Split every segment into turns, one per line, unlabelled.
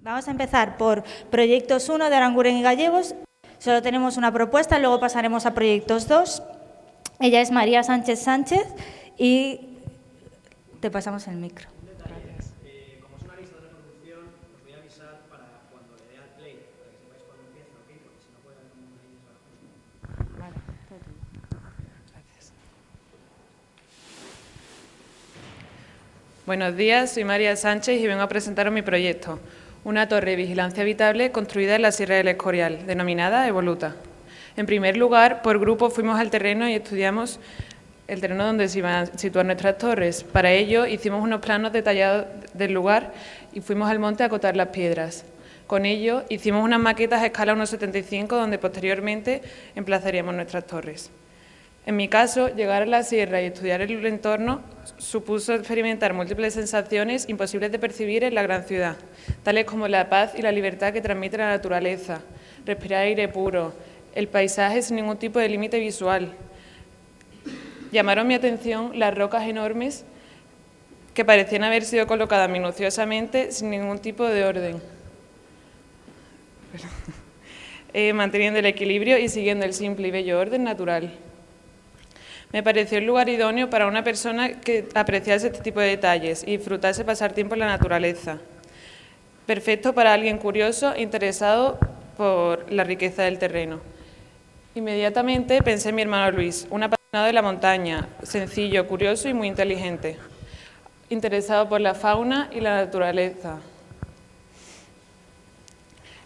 Vamos a empezar por proyectos 1 de Aranguren y Gallegos. Solo tenemos una propuesta, luego pasaremos a proyectos 2. Ella es María Sánchez Sánchez y te pasamos el micro.
Gracias. Como es una lista de reproducción, os voy a avisar para cuando le dé al play, para que sepáis cuándo empieza, ¿ok? Porque si no puede haber un delay ahora.
Vale,
Gracias. Buenos días, soy María Sánchez y vengo a presentaros mi proyecto, una torre de vigilancia habitable construida en la Sierra del Escorial, denominada Evoluta. En primer lugar, por grupo fuimos al terreno y estudiamos el terreno donde se iban a situar nuestras torres. Para ello hicimos unos planos detallados del lugar y fuimos al monte a acotar las piedras. Con ello hicimos unas maquetas a escala 1,75 donde posteriormente emplazaríamos nuestras torres. En mi caso, llegar a la sierra y estudiar el entorno supuso experimentar múltiples sensaciones imposibles de percibir en la gran ciudad, tales como la paz y la libertad que transmite la naturaleza, respirar aire puro, el paisaje sin ningún tipo de límite visual. Llamaron mi atención las rocas enormes que parecían haber sido colocadas minuciosamente sin ningún tipo de orden, manteniendo el equilibrio y siguiendo el simple y bello orden natural. Me pareció el lugar idóneo para una persona que apreciase este tipo de detalles y disfrutase pasar tiempo en la naturaleza. Perfecto para alguien curioso e interesado por la riqueza del terreno. Inmediatamente pensé en mi hermano Luis, un apasionado de la montaña, sencillo, curioso y muy inteligente, interesado por la fauna y la naturaleza.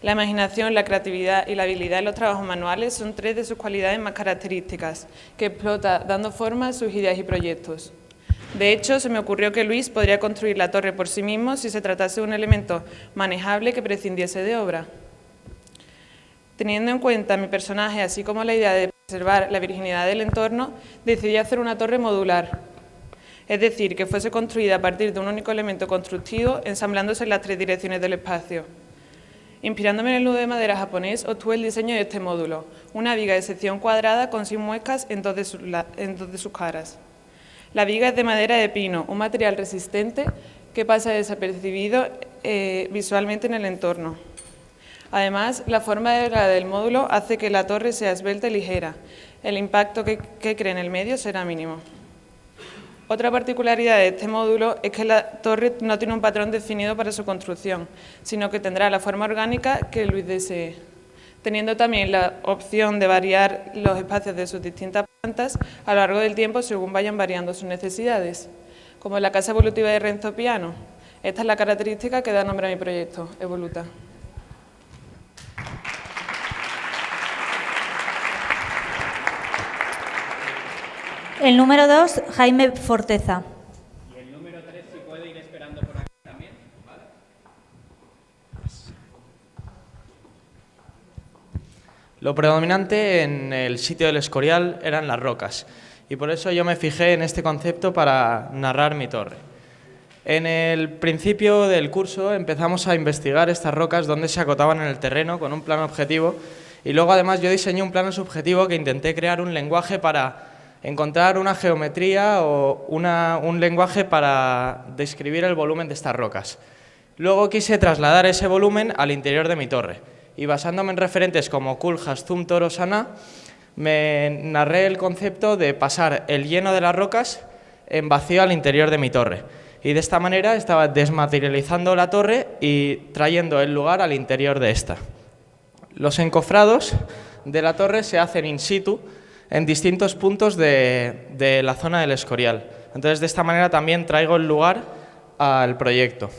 La imaginación, la creatividad y la habilidad en los trabajos manuales son tres de sus cualidades más características, que explota dando forma a sus ideas y proyectos. De hecho, se me ocurrió que Luis podría construir la torre por sí mismo si se tratase de un elemento manejable que prescindiese de obra. Teniendo en cuenta mi personaje, así como la idea de preservar la virginidad del entorno, decidí hacer una torre modular, es decir, que fuese construida a partir de un único elemento constructivo, ensamblándose en las tres direcciones del espacio. Inspirándome en el nudo de madera japonés, obtuve el diseño de este módulo, una viga de sección cuadrada con 6 muescas en dos de sus caras. La viga es de madera de pino, un material resistente que pasa desapercibido visualmente en el entorno. Además, la forma del módulo hace que la torre sea esbelta y ligera. El impacto que cree en el medio será mínimo. Otra particularidad de este módulo es que la torre no tiene un patrón definido para su construcción, sino que tendrá la forma orgánica que Luis desee, teniendo también la opción de variar los espacios de sus distintas plantas a lo largo del tiempo según vayan variando sus necesidades, como en la casa evolutiva de Renzo Piano. Esta es la característica que da nombre a mi proyecto, Evoluta.
El número 2, Jaime Forteza.
Y el número 3, si puede ir esperando por aquí también, ¿vale?
Lo predominante en el sitio del Escorial eran las rocas, y por eso yo me fijé en este concepto para narrar mi torre. En el principio del curso empezamos a investigar estas rocas, dónde se acotaban en el terreno, con un plano objetivo, y luego además yo diseñé un plano subjetivo que intenté crear un lenguaje para encontrar una geometría o un lenguaje para describir el volumen de estas rocas. Luego quise trasladar ese volumen al interior de mi torre y basándome en referentes como Kuljas, Zum, Toro, Sana, me narré el concepto de pasar el lleno de las rocas en vacío al interior de mi torre. Y de esta manera estaba desmaterializando la torre y trayendo el lugar al interior de esta. Los encofrados de la torre se hacen in situ en distintos puntos de la zona del Escorial. Entonces, de esta manera también traigo el lugar al proyecto.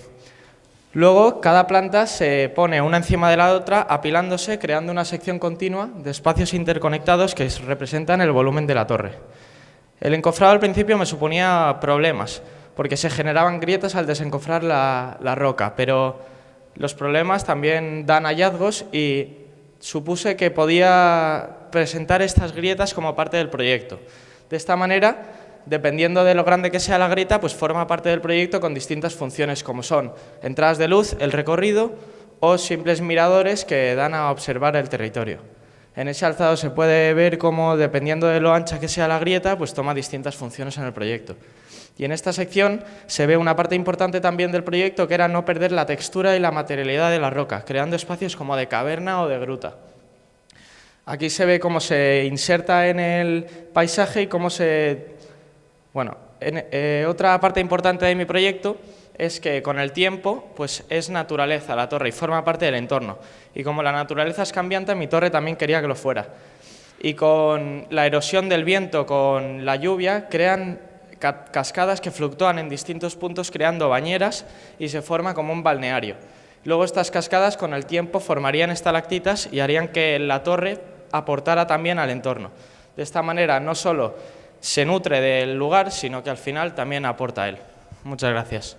Luego, cada planta se pone una encima de la otra, apilándose, creando una sección continua de espacios interconectados que representan el volumen de la torre. El encofrado al principio me suponía problemas, porque se generaban grietas al desencofrar la roca, pero los problemas también dan hallazgos y supuse que podía presentar estas grietas como parte del proyecto. De esta manera, dependiendo de lo grande que sea la grieta, pues forma parte del proyecto con distintas funciones como son entradas de luz, el recorrido o simples miradores que dan a observar el territorio. En ese alzado se puede ver cómo, dependiendo de lo ancha que sea la grieta, pues toma distintas funciones en el proyecto. Y en esta sección se ve una parte importante también del proyecto, que era no perder la textura y la materialidad de la roca, creando espacios como de caverna o de gruta. Aquí se ve cómo se inserta en el paisaje y cómo se... Bueno, otra parte importante de mi proyecto es que con el tiempo pues es naturaleza la torre y forma parte del entorno. Y como la naturaleza es cambiante, mi torre también quería que lo fuera. Y con la erosión del viento, con la lluvia, crean cascadas que fluctúan en distintos puntos creando bañeras y se forma como un balneario. Luego estas cascadas con el tiempo formarían estalactitas y harían que la torre aportara también al entorno. De esta manera no solo se nutre del lugar, sino que al final también aporta a él. Muchas gracias.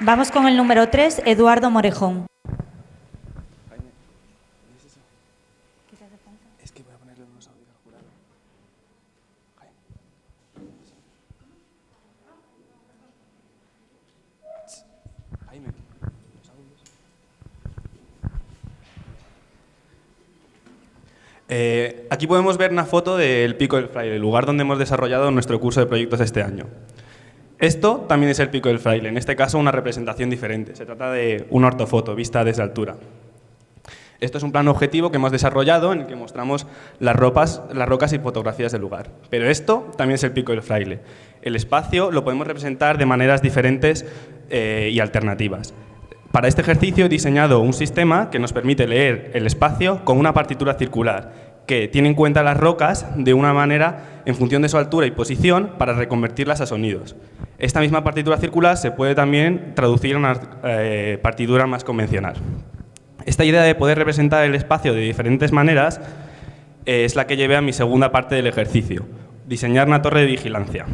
Vamos con el número 3, Eduardo Morejón.
Es que voy a ponerle unos audios al jurado. Jaime, los audios. Aquí podemos ver una foto del Pico del Fraile, el lugar donde hemos desarrollado nuestro curso de proyectos este año. Esto también es el Pico del Fraile, en este caso una representación diferente. Se trata de una ortofoto vista desde altura. Esto es un plano objetivo que hemos desarrollado en el que mostramos las rocas y fotografías del lugar. Pero esto también es el Pico del Fraile. El espacio lo podemos representar de maneras diferentes y alternativas. Para este ejercicio he diseñado un sistema que nos permite leer el espacio con una partitura circular, que tiene en cuenta las rocas de una manera en función de su altura y posición para reconvertirlas a sonidos. Esta misma partitura circular se puede también traducir en una partitura más convencional. Esta idea de poder representar el espacio de diferentes maneras es la que llevé a mi segunda parte del ejercicio, diseñar una torre de vigilancia.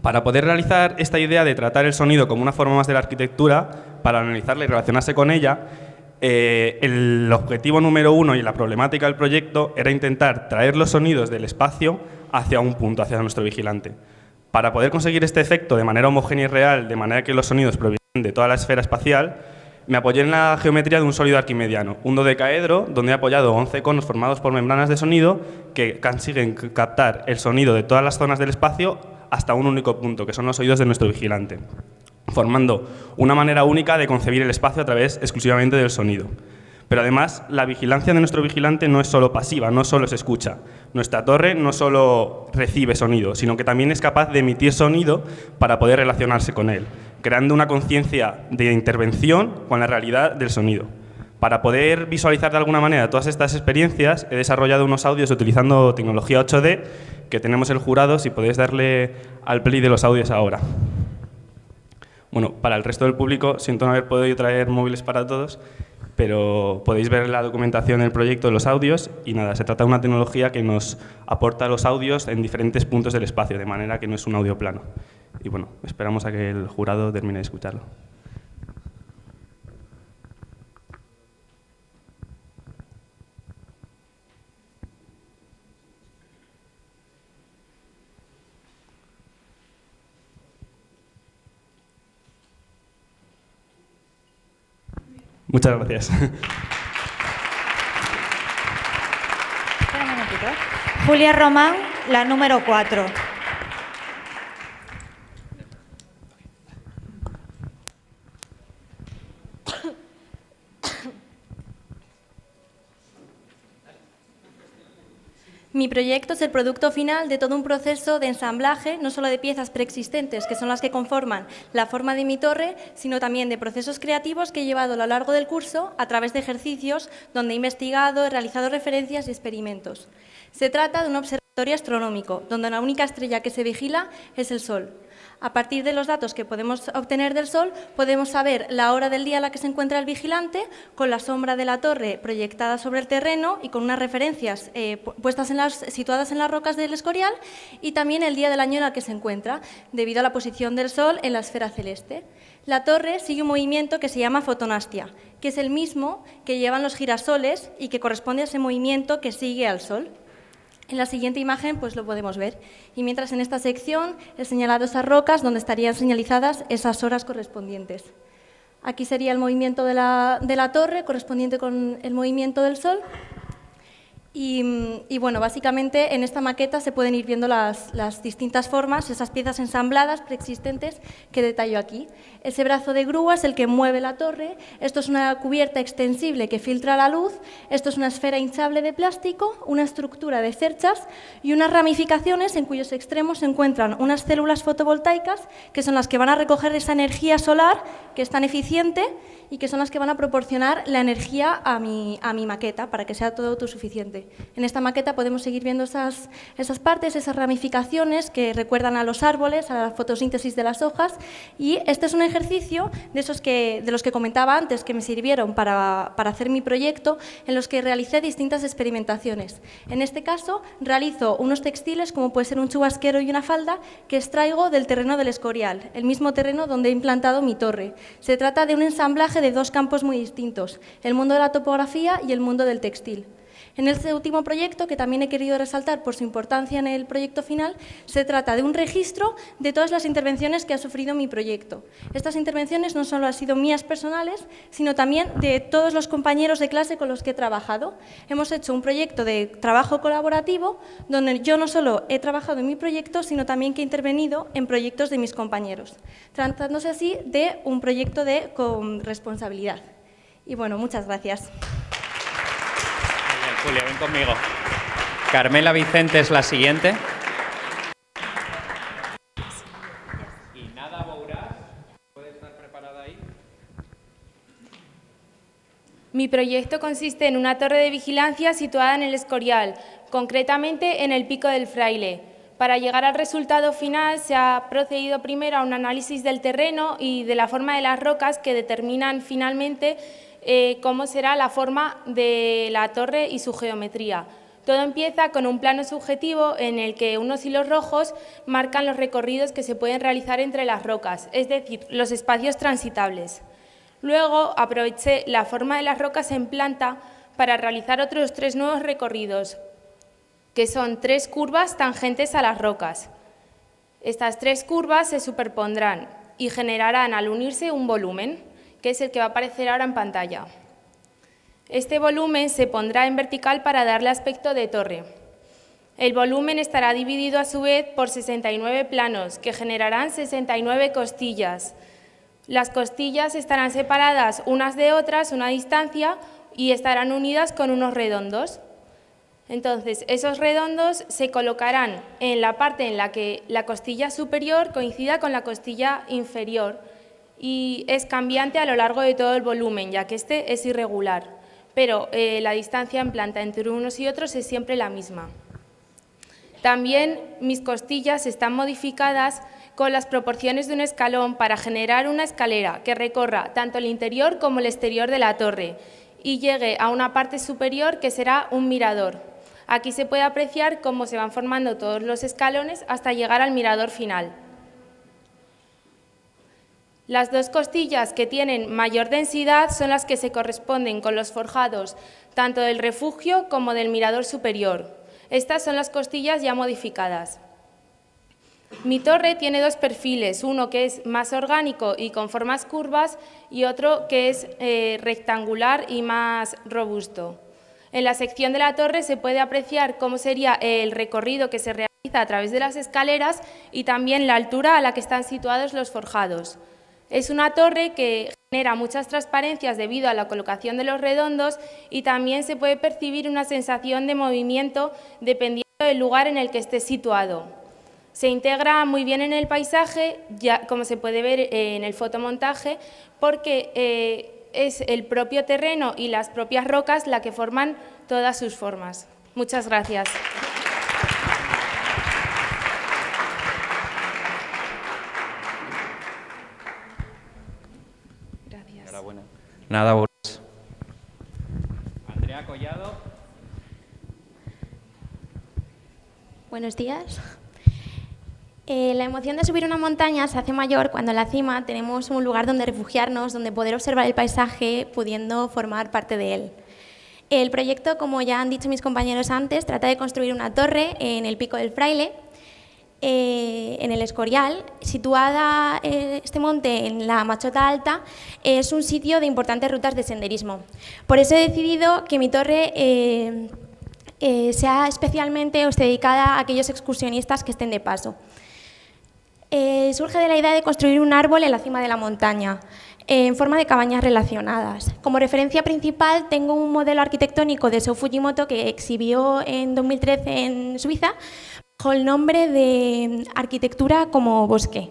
Para poder realizar esta idea de tratar el sonido como una forma más de la arquitectura, para analizarla y relacionarse con ella, el objetivo número 1 y la problemática del proyecto era intentar traer los sonidos del espacio hacia un punto, hacia nuestro vigilante. Para poder conseguir este efecto de manera homogénea y real, de manera que los sonidos provienen de toda la esfera espacial, me apoyé en la geometría de un sólido arquimediano, un dodecaedro donde he apoyado 11 conos formados por membranas de sonido que consiguen captar el sonido de todas las zonas del espacio hasta un único punto, que son los oídos de nuestro vigilante, formando una manera única de concebir el espacio a través exclusivamente del sonido. Pero además, la vigilancia de nuestro vigilante no es solo pasiva, no solo se escucha. Nuestra torre no solo recibe sonido, sino que también es capaz de emitir sonido para poder relacionarse con él, creando una conciencia de intervención con la realidad del sonido. Para poder visualizar de alguna manera todas estas experiencias, he desarrollado unos audios utilizando tecnología 8D, que tenemos el jurado, si podéis darle al play de los audios ahora. Bueno, para el resto del público, siento no haber podido traer móviles para todos, pero podéis ver la documentación del proyecto de los audios y nada, se trata de una tecnología que nos aporta los audios en diferentes puntos del espacio, de manera que no es un audio plano. Y bueno, esperamos a que el jurado termine de escucharlo. Muchas gracias.
Espera un momentito. Julia Román, la número 4.
Mi proyecto es el producto final de todo un proceso de ensamblaje, no solo de piezas preexistentes, que son las que conforman la forma de mi torre, sino también de procesos creativos que he llevado a lo largo del curso a través de ejercicios donde he investigado, he realizado referencias y experimentos. Se trata de un observatorio astronómico, donde la única estrella que se vigila es el Sol. A partir de los datos que podemos obtener del Sol, podemos saber la hora del día a la que se encuentra el vigilante, con la sombra de la torre proyectada sobre el terreno y con unas referencias situadas en las rocas del Escorial, y también el día del año en el que se encuentra, debido a la posición del Sol en la esfera celeste. La torre sigue un movimiento que se llama fotonastia, que es el mismo que llevan los girasoles y que corresponde a ese movimiento que sigue al Sol. En la siguiente imagen pues lo podemos ver. Y mientras en esta sección he señalado esas rocas donde estarían señalizadas esas horas correspondientes. Aquí sería el movimiento de la torre correspondiente con el movimiento del Sol. Y bueno, básicamente en esta maqueta se pueden ir viendo las distintas formas, esas piezas ensambladas preexistentes que detallo aquí. Ese brazo de grúa es el que mueve la torre, esto es una cubierta extensible que filtra la luz, esto es una esfera hinchable de plástico, una estructura de cerchas y unas ramificaciones en cuyos extremos se encuentran unas células fotovoltaicas que son las que van a recoger esa energía solar que es tan eficiente y que son las que van a proporcionar la energía a mi maqueta para que sea todo autosuficiente. En esta maqueta podemos seguir viendo esas partes, esas ramificaciones que recuerdan a los árboles, a la fotosíntesis de las hojas, y este es un ejercicio de los que comentaba antes que me sirvieron para hacer mi proyecto, en los que realicé distintas experimentaciones. En este caso realizo unos textiles como puede ser un chubasquero y una falda que extraigo del terreno del Escorial, el mismo terreno donde he implantado mi torre. Se trata de un ensamblaje de dos campos muy distintos, el mundo de la topografía y el mundo del textil. En este último proyecto, que también he querido resaltar por su importancia en el proyecto final, se trata de un registro de todas las intervenciones que ha sufrido mi proyecto. Estas intervenciones no solo han sido mías personales, sino también de todos los compañeros de clase con los que he trabajado. Hemos hecho un proyecto de trabajo colaborativo, donde yo no solo he trabajado en mi proyecto, sino también que he intervenido en proyectos de mis compañeros, tratándose así de un proyecto con responsabilidad. Y bueno, muchas gracias.
Julia, ven conmigo. Carmela Vicente es la siguiente. Y Nada Bourás, ¿puede estar preparada ahí?
Mi proyecto consiste en una torre de vigilancia situada en el Escorial, concretamente en el Pico del Fraile. Para llegar al resultado final se ha procedido primero a un análisis del terreno y de la forma de las rocas que determinan finalmente cómo será la forma de la torre y su geometría. Todo empieza con un plano subjetivo en el que unos hilos rojos marcan los recorridos que se pueden realizar entre las rocas, es decir, los espacios transitables. Luego aproveché la forma de las rocas en planta para realizar otros 3 nuevos recorridos, que son 3 curvas tangentes a las rocas. Estas 3 curvas se superpondrán y generarán al unirse un volumen, que es el que va a aparecer ahora en pantalla. Este volumen se pondrá en vertical para darle aspecto de torre. El volumen estará dividido a su vez por 69 planos, que generarán 69 costillas. Las costillas estarán separadas unas de otras una distancia y estarán unidas con unos redondos. Entonces, esos redondos se colocarán en la parte en la que la costilla superior coincida con la costilla inferior, y es cambiante a lo largo de todo el volumen, ya que este es irregular, pero la distancia en planta entre unos y otros es siempre la misma. También mis costillas están modificadas con las proporciones de un escalón para generar una escalera que recorra tanto el interior como el exterior de la torre y llegue a una parte superior que será un mirador. Aquí se puede apreciar cómo se van formando todos los escalones hasta llegar al mirador final. Las 2 costillas que tienen mayor densidad son las que se corresponden con los forjados, tanto del refugio como del mirador superior. Estas son las costillas ya modificadas. Mi torre tiene 2 perfiles, uno que es más orgánico y con formas curvas y otro que es rectangular y más robusto. En la sección de la torre se puede apreciar cómo sería el recorrido que se realiza a través de las escaleras y también la altura a la que están situados los forjados. Es una torre que genera muchas transparencias debido a la colocación de los redondos y también se puede percibir una sensación de movimiento dependiendo del lugar en el que esté situado. Se integra muy bien en el paisaje, ya como se puede ver en el fotomontaje, porque es el propio terreno y las propias rocas la que forman todas sus formas. Muchas gracias.
Enhorabuena. Nada Bourás. Andrea Collado.
Buenos días. La emoción de subir una montaña se hace mayor cuando en la cima tenemos un lugar donde refugiarnos, donde poder observar el paisaje, pudiendo formar parte de él. El proyecto, como ya han dicho mis compañeros antes, trata de construir una torre en el Pico del Fraile, en el Escorial. Situada este monte en la Machota Alta, es un sitio de importantes rutas de senderismo. Por eso he decidido que mi torre sea especialmente o esté dedicada a aquellos excursionistas que estén de paso. Surge de la idea de construir un árbol en la cima de la montaña, en forma de cabañas relacionadas. Como referencia principal tengo un modelo arquitectónico de Sou Fujimoto que exhibió en 2013 en Suiza, bajo el nombre de Arquitectura como Bosque.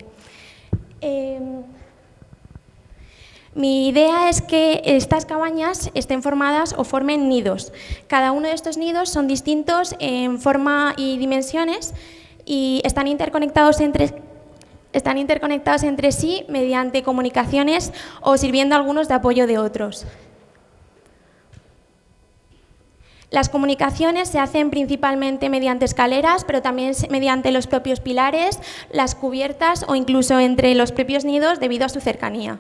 Mi idea es que estas cabañas estén formadas o formen nidos. Cada uno de estos nidos son distintos en forma y dimensiones y están interconectados entre sí mediante comunicaciones o sirviendo algunos de apoyo de otros. Las comunicaciones se hacen principalmente mediante escaleras, pero también mediante los propios pilares, las cubiertas o incluso entre los propios nidos debido a su cercanía.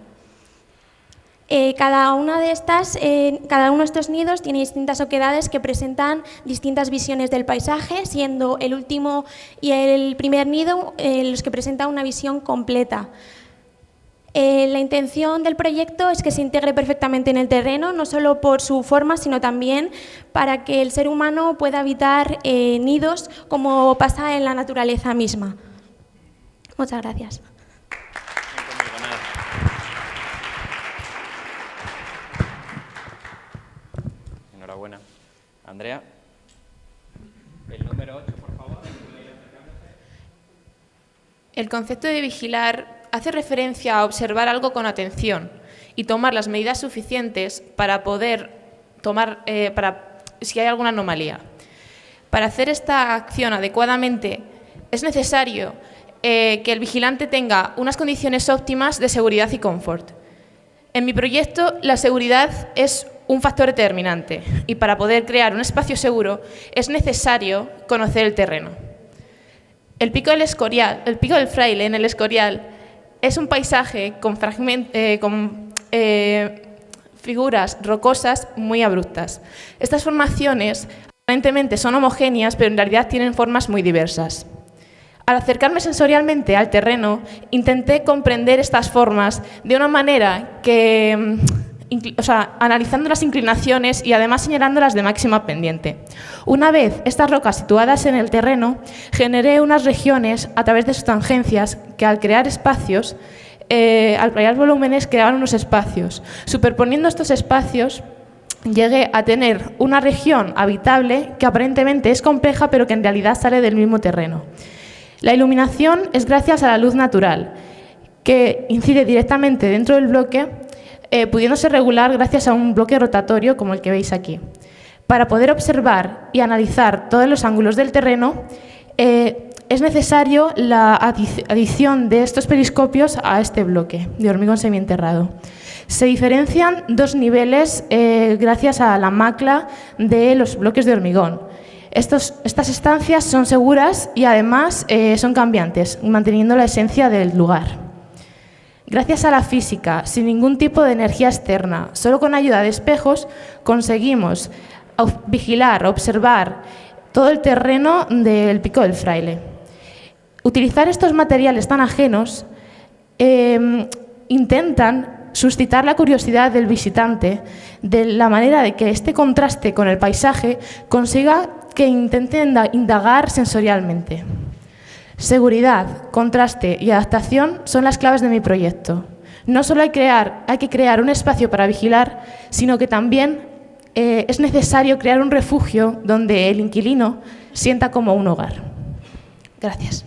Cada uno de estos nidos tiene distintas oquedades que presentan distintas visiones del paisaje, siendo el último y el primer nido los que presentan una visión completa. La intención del proyecto es que se integre perfectamente en el terreno, no solo por su forma, sino también para que el ser humano pueda habitar nidos como pasa en la naturaleza misma. Muchas gracias.
Enhorabuena. Andrea. El número 8, por favor.
El concepto de vigilar hace referencia a observar algo con atención y tomar las medidas suficientes para poder tomar, si hay alguna anomalía. Para hacer esta acción adecuadamente es necesario que el vigilante tenga unas condiciones óptimas de seguridad y confort. En mi proyecto, la seguridad es un factor determinante y para poder crear un espacio seguro es necesario conocer el terreno. El Pico del Fraile en el Escorial es un paisaje con figuras rocosas muy abruptas. Estas formaciones aparentemente son homogéneas, pero en realidad tienen formas muy diversas. Al acercarme sensorialmente al terreno, intenté comprender estas formas de una manera que, analizando las inclinaciones y además señalándolas de máxima pendiente. Una vez estas rocas situadas en el terreno, generé unas regiones a través de sus tangencias que al crear espacios, al crear volúmenes, creaban unos espacios. Superponiendo estos espacios, llegué a tener una región habitable que aparentemente es compleja, pero que en realidad sale del mismo terreno. La iluminación es gracias a la luz natural, que incide directamente dentro del bloque, pudiéndose regular gracias a un bloque rotatorio como el que veis aquí. Para poder observar y analizar todos los ángulos del terreno, es necesario la adición de estos periscopios a este bloque de hormigón semienterrado. Se diferencian dos niveles gracias a la macla de los bloques de hormigón. Estas estancias son seguras y además son cambiantes, manteniendo la esencia del lugar. Gracias a la física, sin ningún tipo de energía externa, solo con ayuda de espejos, conseguimos vigilar, observar todo el terreno del Pico del Fraile. Utilizar estos materiales tan ajenos intentan suscitar la curiosidad del visitante de la manera de que este contraste con el paisaje consiga que intenten indagar sensorialmente. Seguridad, contraste y adaptación son las claves de mi proyecto. No solo hay que crear un espacio para vigilar, sino que también es necesario crear un refugio donde el inquilino sienta como un hogar. Gracias.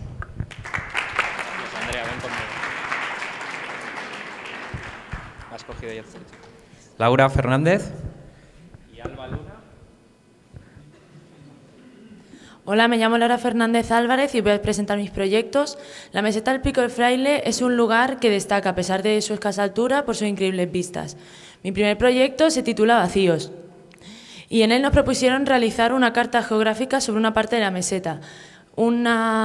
Andrea, ven conmigo. Has cogido ya el fruto.
Laura Fernández.
Y Alba Luna.
Hola, me llamo Laura Fernández Álvarez y voy a presentar mis proyectos. La meseta del Pico del Fraile es un lugar que destaca, a pesar de su escasa altura, por sus increíbles vistas. Mi primer proyecto se titula Vacíos y en él nos propusieron realizar una carta geográfica sobre una parte de la meseta, una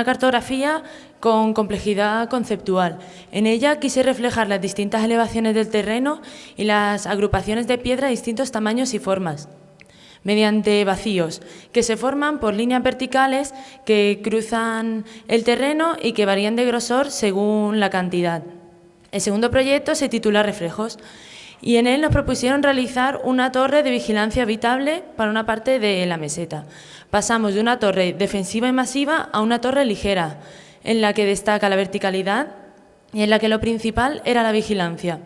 cartografía con complejidad conceptual. En ella quise reflejar las distintas elevaciones del terreno y las agrupaciones de piedra de distintos tamaños y formas, mediante vacíos, que se forman por líneas verticales que cruzan el terreno y que varían de grosor según la cantidad. El segundo proyecto se titula Reflejos y en él nos propusieron realizar una torre de vigilancia habitable para una parte de la meseta. Pasamos de una torre defensiva y masiva a una torre ligera, en la que destaca la verticalidad y en la que lo principal era la vigilancia.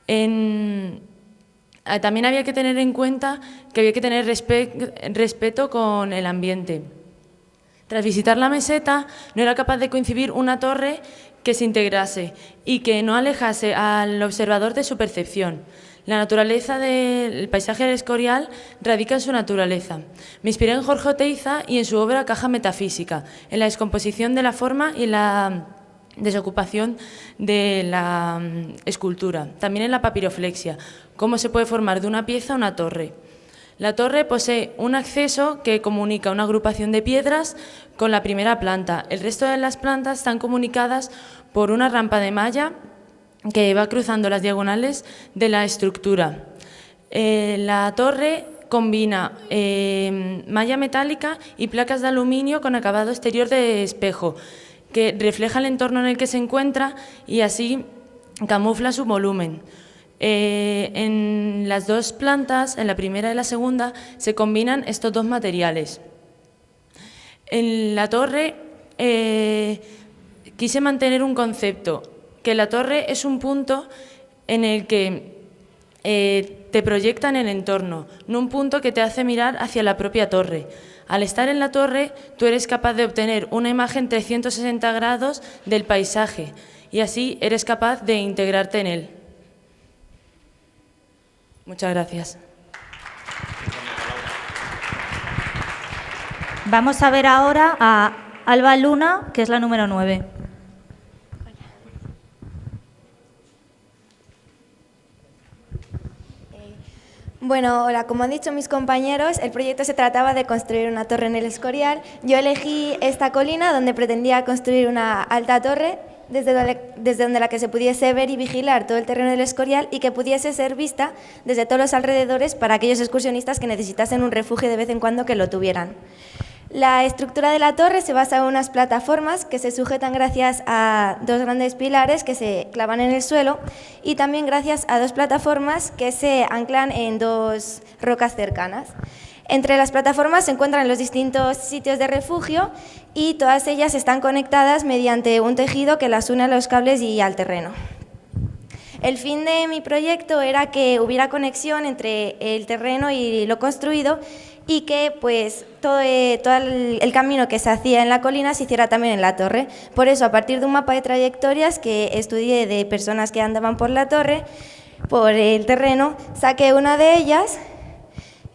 También había que tener en cuenta que había que tener respeto con el ambiente. Tras visitar la meseta, no era capaz de concebir una torre que se integrase y que no alejase al observador de su percepción. La naturaleza del paisaje del Escorial radica en su naturaleza. Me inspiré en Jorge Oteiza y en su obra Caja Metafísica, en la descomposición de la forma y la desocupación de la escultura. También en la papiroflexia, cómo se puede formar de una pieza una torre. La torre posee un acceso que comunica una agrupación de piedras con la primera planta. El resto de las plantas están comunicadas por una rampa de malla que va cruzando las diagonales de la estructura. La torre combina malla metálica y placas de aluminio con acabado exterior de espejo, que refleja el entorno en el que se encuentra y así camufla su volumen. En las dos plantas, en la primera y la segunda, se combinan estos dos materiales. En la torre quise mantener un concepto, que la torre es un punto en el que te proyecta en el entorno, no un punto que te hace mirar hacia la propia torre. Al estar en la torre, tú eres capaz de obtener una imagen 360 grados del paisaje y así eres capaz de integrarte en él. Muchas gracias.
Vamos a ver ahora a Alba Luna, que es la número 9.
Bueno, hola, como han dicho mis compañeros, el proyecto se trataba de construir una torre en el Escorial. Yo elegí esta colina donde pretendía construir una alta torre desde donde la que se pudiese ver y vigilar todo el terreno del Escorial y que pudiese ser vista desde todos los alrededores para aquellos excursionistas que necesitasen un refugio de vez en cuando que lo tuvieran. La estructura de la torre se basa en unas plataformas que se sujetan gracias a dos grandes pilares que se clavan en el suelo y también gracias a dos plataformas que se anclan en dos rocas cercanas. Entre las plataformas se encuentran los distintos sitios de refugio y todas ellas están conectadas mediante un tejido que las une a los cables y al terreno. El fin de mi proyecto era que hubiera conexión entre el terreno y lo construido y que pues todo el camino que se hacía en la colina se hiciera también en la torre. Por eso, a partir de un mapa de trayectorias que estudié de personas que andaban por la torre, por el terreno, saqué una de ellas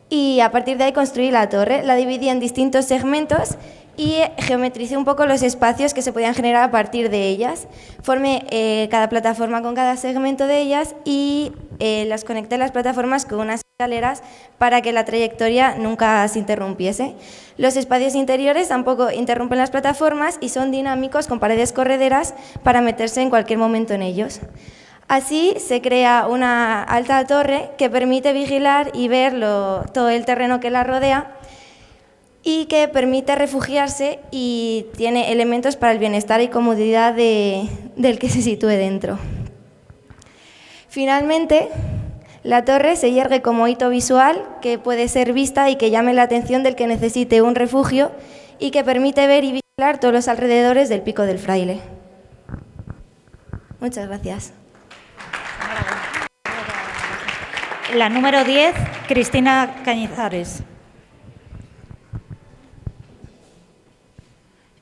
y a partir de ahí construí la torre. La dividí en distintos segmentos y geometricé un poco los espacios que se podían generar a partir de ellas. Formé cada plataforma con cada segmento de ellas y las conecté las plataformas con unas escaleras para que la trayectoria nunca se interrumpiese. Los espacios interiores tampoco interrumpen las plataformas y son dinámicos con paredes correderas para meterse en cualquier momento en ellos. Así se crea una alta torre que permite vigilar y ver todo el terreno que la rodea y que permite refugiarse y tiene elementos para el bienestar y comodidad del que se sitúe dentro. Finalmente, la torre se yergue como hito visual que puede ser vista y que llame la atención del que necesite un refugio y que permite ver y vigilar todos los alrededores del Pico del Fraile. Muchas gracias.
La número 10, Cristina Cañizares.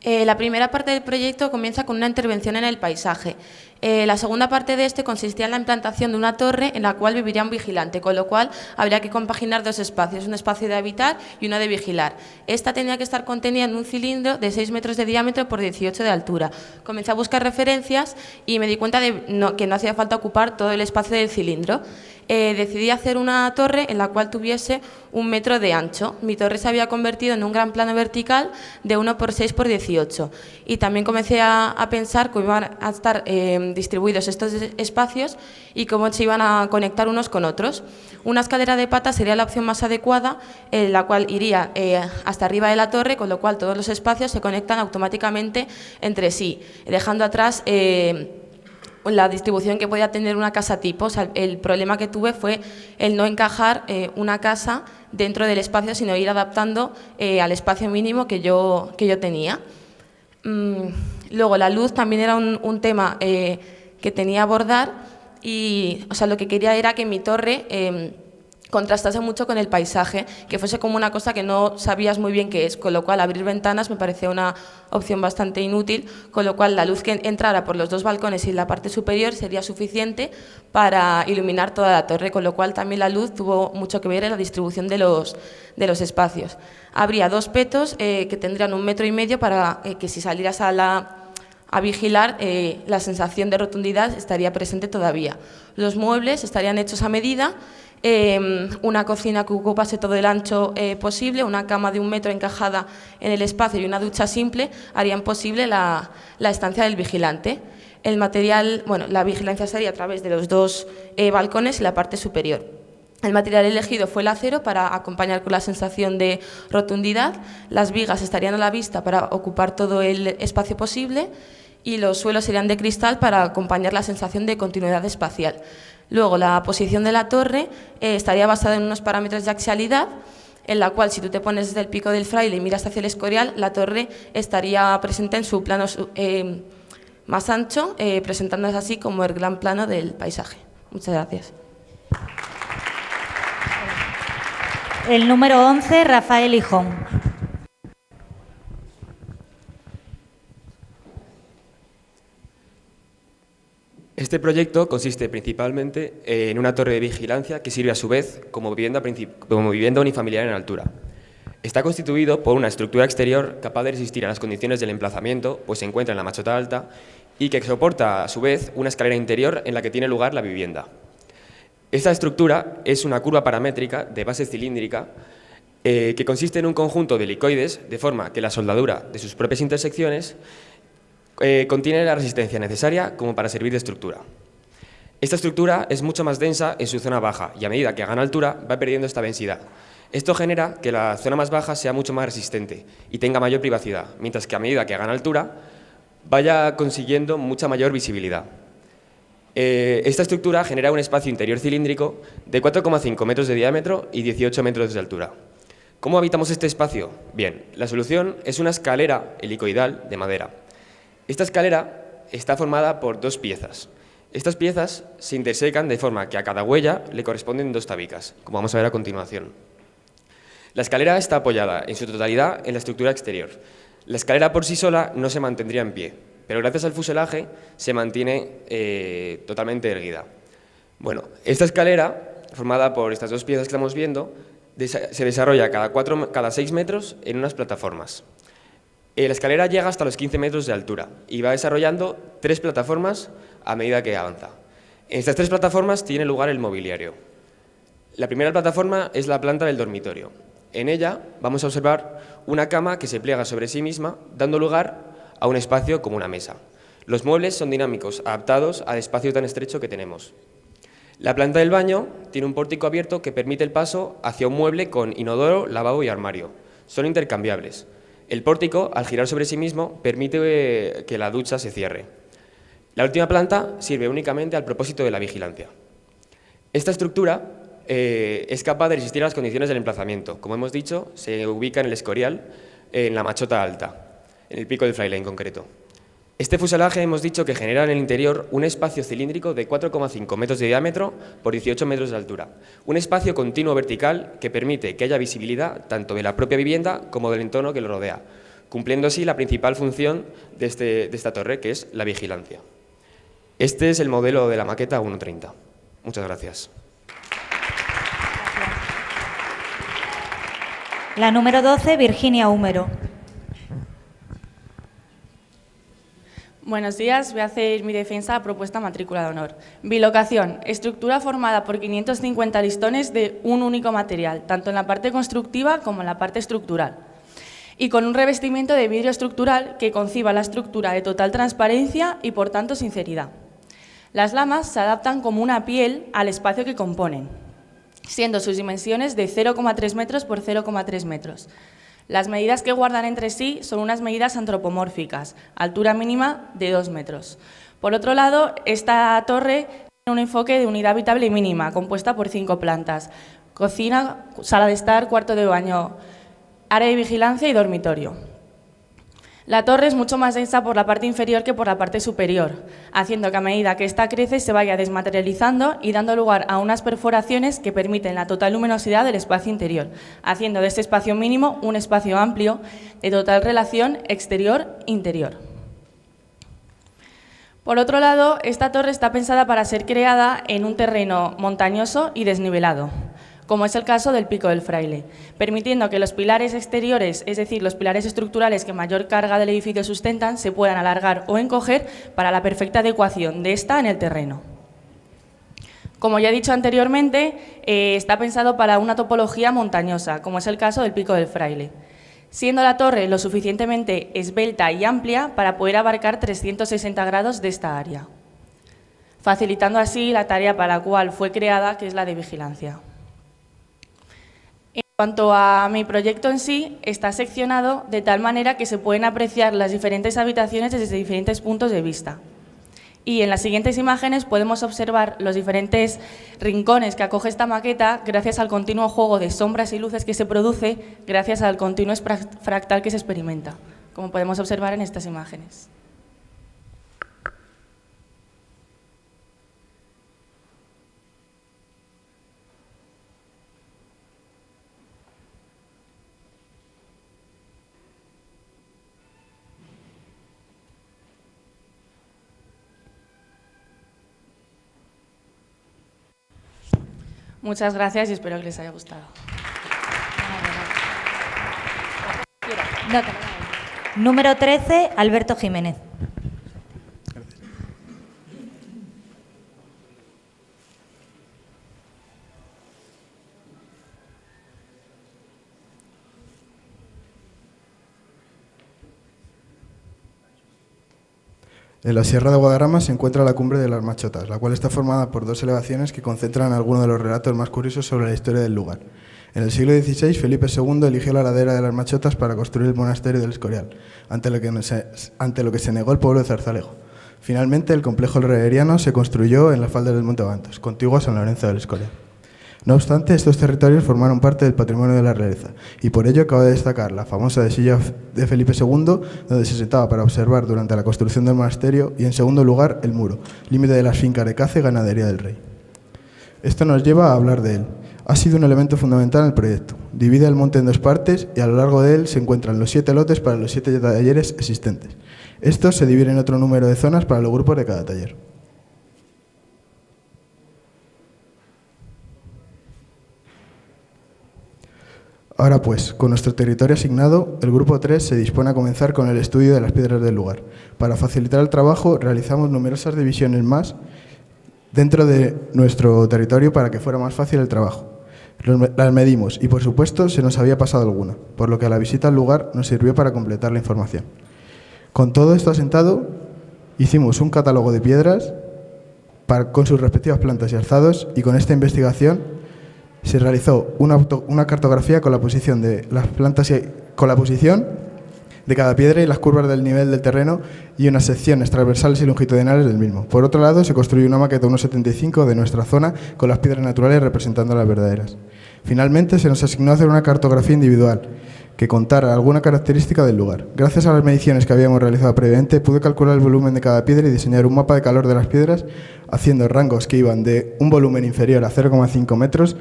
La primera parte del proyecto comienza con una intervención en el paisaje. La segunda parte de este consistía en la implantación de una torre en la cual viviría un vigilante, con lo cual habría que compaginar dos espacios, un espacio de habitar y uno de vigilar. Esta tenía que estar contenida en un cilindro de 6 metros de diámetro por 18 de altura. Comencé a buscar referencias y me di cuenta de que no hacía falta ocupar todo el espacio del cilindro. Decidí hacer una torre en la cual tuviese 1 metro de ancho. Mi torre se había convertido en un gran plano vertical de 1 por 6 por 18 y también comencé a pensar cómo iban a estar distribuidos estos espacios y cómo se iban a conectar unos con otros. Una escalera de patas sería la opción más adecuada, la cual iría hasta arriba de la torre, con lo cual todos los espacios se conectan automáticamente entre sí, dejando atrás la distribución que podía tener una casa tipo. O sea, el problema que tuve fue el no encajar una casa dentro del espacio, sino ir adaptando al espacio mínimo que yo tenía. Luego, la luz también era un tema que tenía que abordar y, o sea, lo que quería era que mi torre contrastase mucho con el paisaje, que fuese como una cosa que no sabías muy bien qué es, con lo cual abrir ventanas me parecía una opción bastante inútil, con lo cual la luz que entrara por los dos balcones y la parte superior sería suficiente para iluminar toda la torre, con lo cual también la luz tuvo mucho que ver en la distribución de los espacios. Habría dos petos que tendrían 1,5 metros para que si salieras a vigilar, la sensación de rotundidad estaría presente todavía. Los muebles estarían hechos a medida, una cocina que ocupase todo el ancho posible, una cama de 1 metro encajada en el espacio y una ducha simple harían posible la estancia del vigilante. El material, bueno, la vigilancia sería a través de los dos balcones y la parte superior. El material elegido fue el acero para acompañar con la sensación de rotundidad, las vigas estarían a la vista para ocupar todo el espacio posible y los suelos serían de cristal para acompañar la sensación de continuidad espacial. Luego, la posición de la torre estaría basada en unos parámetros de axialidad, en la cual si tú te pones desde el Pico del Fraile y miras hacia el Escorial, la torre estaría presente en su plano más ancho, presentándose así como el gran plano del paisaje. Muchas gracias.
El número 11, Rafael Hijón.
Este proyecto consiste principalmente en una torre de vigilancia que sirve a su vez como vivienda unifamiliar en altura. Está constituido por una estructura exterior capaz de resistir a las condiciones del emplazamiento, pues se encuentra en la Machota Alta, y que soporta a su vez una escalera interior en la que tiene lugar la vivienda. Esta estructura es una curva paramétrica de base cilíndrica que consiste en un conjunto de helicoides, de forma que la soldadura de sus propias intersecciones contiene la resistencia necesaria como para servir de estructura. Esta estructura es mucho más densa en su zona baja y a medida que gana altura va perdiendo esta densidad. Esto genera que la zona más baja sea mucho más resistente y tenga mayor privacidad, mientras que a medida que gana altura vaya consiguiendo mucha mayor visibilidad. Esta estructura genera un espacio interior cilíndrico de 4,5 metros de diámetro y 18 metros de altura. ¿Cómo habitamos este espacio? Bien, la solución es una escalera helicoidal de madera. Esta escalera está formada por 2 piezas. Estas piezas se intersecan de forma que a cada huella le corresponden 2 tabicas, como vamos a ver a continuación. La escalera está apoyada en su totalidad en la estructura exterior. La escalera por sí sola no se mantendría en pie, pero gracias al fuselaje se mantiene totalmente erguida. Bueno, esta escalera, formada por estas 2 piezas que estamos viendo, se desarrolla cada 6 metros en unas plataformas. La escalera llega hasta los 15 metros de altura y va desarrollando 3 plataformas a medida que avanza. En estas 3 plataformas tiene lugar el mobiliario. La primera plataforma es la planta del dormitorio. En ella vamos a observar una cama que se pliega sobre sí misma, dando lugar a un espacio como una mesa. Los muebles son dinámicos, adaptados al espacio tan estrecho que tenemos. La planta del baño tiene un pórtico abierto que permite el paso hacia un mueble con inodoro, lavabo y armario. Son intercambiables. El pórtico, al girar sobre sí mismo, permite que la ducha se cierre. La última planta sirve únicamente al propósito de la vigilancia. Esta estructura es capaz de resistir a las condiciones del emplazamiento. Como hemos dicho, se ubica en el Escorial, en la Machota Alta, en el Pico del Fraile en concreto. Este fuselaje hemos dicho que genera en el interior un espacio cilíndrico de 4,5 metros de diámetro por 18 metros de altura. Un espacio continuo vertical que permite que haya visibilidad tanto de la propia vivienda como del entorno que lo rodea, cumpliendo así la principal función de esta torre, que es la vigilancia. Este es el modelo de la maqueta 1.30. Muchas gracias.
La número 12, Virginia Húmero.
Buenos días, voy a hacer mi defensa a propuesta matrícula de honor. Bilocación, estructura formada por 550 listones de un único material, tanto en la parte constructiva como en la parte estructural, y con un revestimiento de vidrio estructural que conciba la estructura de total transparencia y, por tanto, sinceridad. Las lamas se adaptan como una piel al espacio que componen, siendo sus dimensiones de 0,3 metros por 0,3 metros. Las medidas que guardan entre sí son unas medidas antropomórficas, altura mínima de 2 metros. Por otro lado, esta torre tiene un enfoque de unidad habitable mínima, compuesta por 5 plantas: cocina, sala de estar, cuarto de baño, área de vigilancia y dormitorio. La torre es mucho más densa por la parte inferior que por la parte superior, haciendo que a medida que ésta crece se vaya desmaterializando y dando lugar a unas perforaciones que permiten la total luminosidad del espacio interior, haciendo de este espacio mínimo un espacio amplio de total relación exterior-interior. Por otro lado, esta torre está pensada para ser creada en un terreno montañoso y desnivelado, como es el caso del Pico del Fraile, permitiendo que los pilares exteriores, es decir, los pilares estructurales que mayor carga del edificio sustentan, se puedan alargar o encoger para la perfecta adecuación de esta en el terreno. Como ya he dicho anteriormente, está pensado para una topología montañosa, como es el caso del Pico del Fraile, siendo la torre lo suficientemente esbelta y amplia para poder abarcar 360 grados de esta área, facilitando así la tarea para la cual fue creada, que es la de vigilancia. En cuanto a mi proyecto en sí, está seccionado de tal manera que se pueden apreciar las diferentes habitaciones desde diferentes puntos de vista. Y en las siguientes imágenes podemos observar los diferentes rincones que acoge esta maqueta gracias al continuo juego de sombras y luces que se produce, gracias al continuo fractal que se experimenta, como podemos observar en estas imágenes. Muchas gracias y espero que les haya gustado.
Número 13, Alberto Jiménez.
En la Sierra de Guadarrama se encuentra la Cumbre de las Machotas, la cual está formada por 2 elevaciones que concentran algunos de los relatos más curiosos sobre la historia del lugar. En el siglo XVI, Felipe II eligió la ladera de las Machotas para construir el monasterio del Escorial, ante lo que se negó el pueblo de Zarzalejo. Finalmente, el complejo herreriano se construyó en las faldas del Monte Bantos, contiguo a San Lorenzo del Escorial. No obstante, estos territorios formaron parte del patrimonio de la realeza, y por ello cabe destacar la famosa silla de Felipe II, donde se sentaba para observar durante la construcción del monasterio, y en segundo lugar, el muro, límite de las fincas de caza y ganadería del rey. Esto nos lleva a hablar de él. Ha sido un elemento fundamental en el proyecto. Divide el monte en 2 partes y a lo largo de él se encuentran los 7 lotes para los 7 talleres existentes. Estos se dividen en otro número de zonas para los grupos de cada taller. Ahora pues, con nuestro territorio asignado, el Grupo 3 se dispone a comenzar con el estudio de las piedras del lugar. Para facilitar el trabajo, realizamos numerosas divisiones más dentro de nuestro territorio para que fuera más fácil el trabajo. Las medimos y, por supuesto, se nos había pasado alguna, por lo que a la visita al lugar nos sirvió para completar la información. Con todo esto asentado, hicimos un catálogo de piedras con sus respectivas plantas y alzados, y con esta investigación se realizó una cartografía con la posición de las plantas con la posición de cada piedra y las curvas del nivel del terreno y unas secciones transversales y longitudinales del mismo. Por otro lado, se construyó una maqueta 1,75 de nuestra zona con las piedras naturales representando las verdaderas. Finalmente, se nos asignó hacer una cartografía individual que contara alguna característica del lugar. Gracias a las mediciones que habíamos realizado previamente, pude calcular el volumen de cada piedra y diseñar un mapa de calor de las piedras, haciendo rangos que iban de un volumen inferior a 0,5 metros,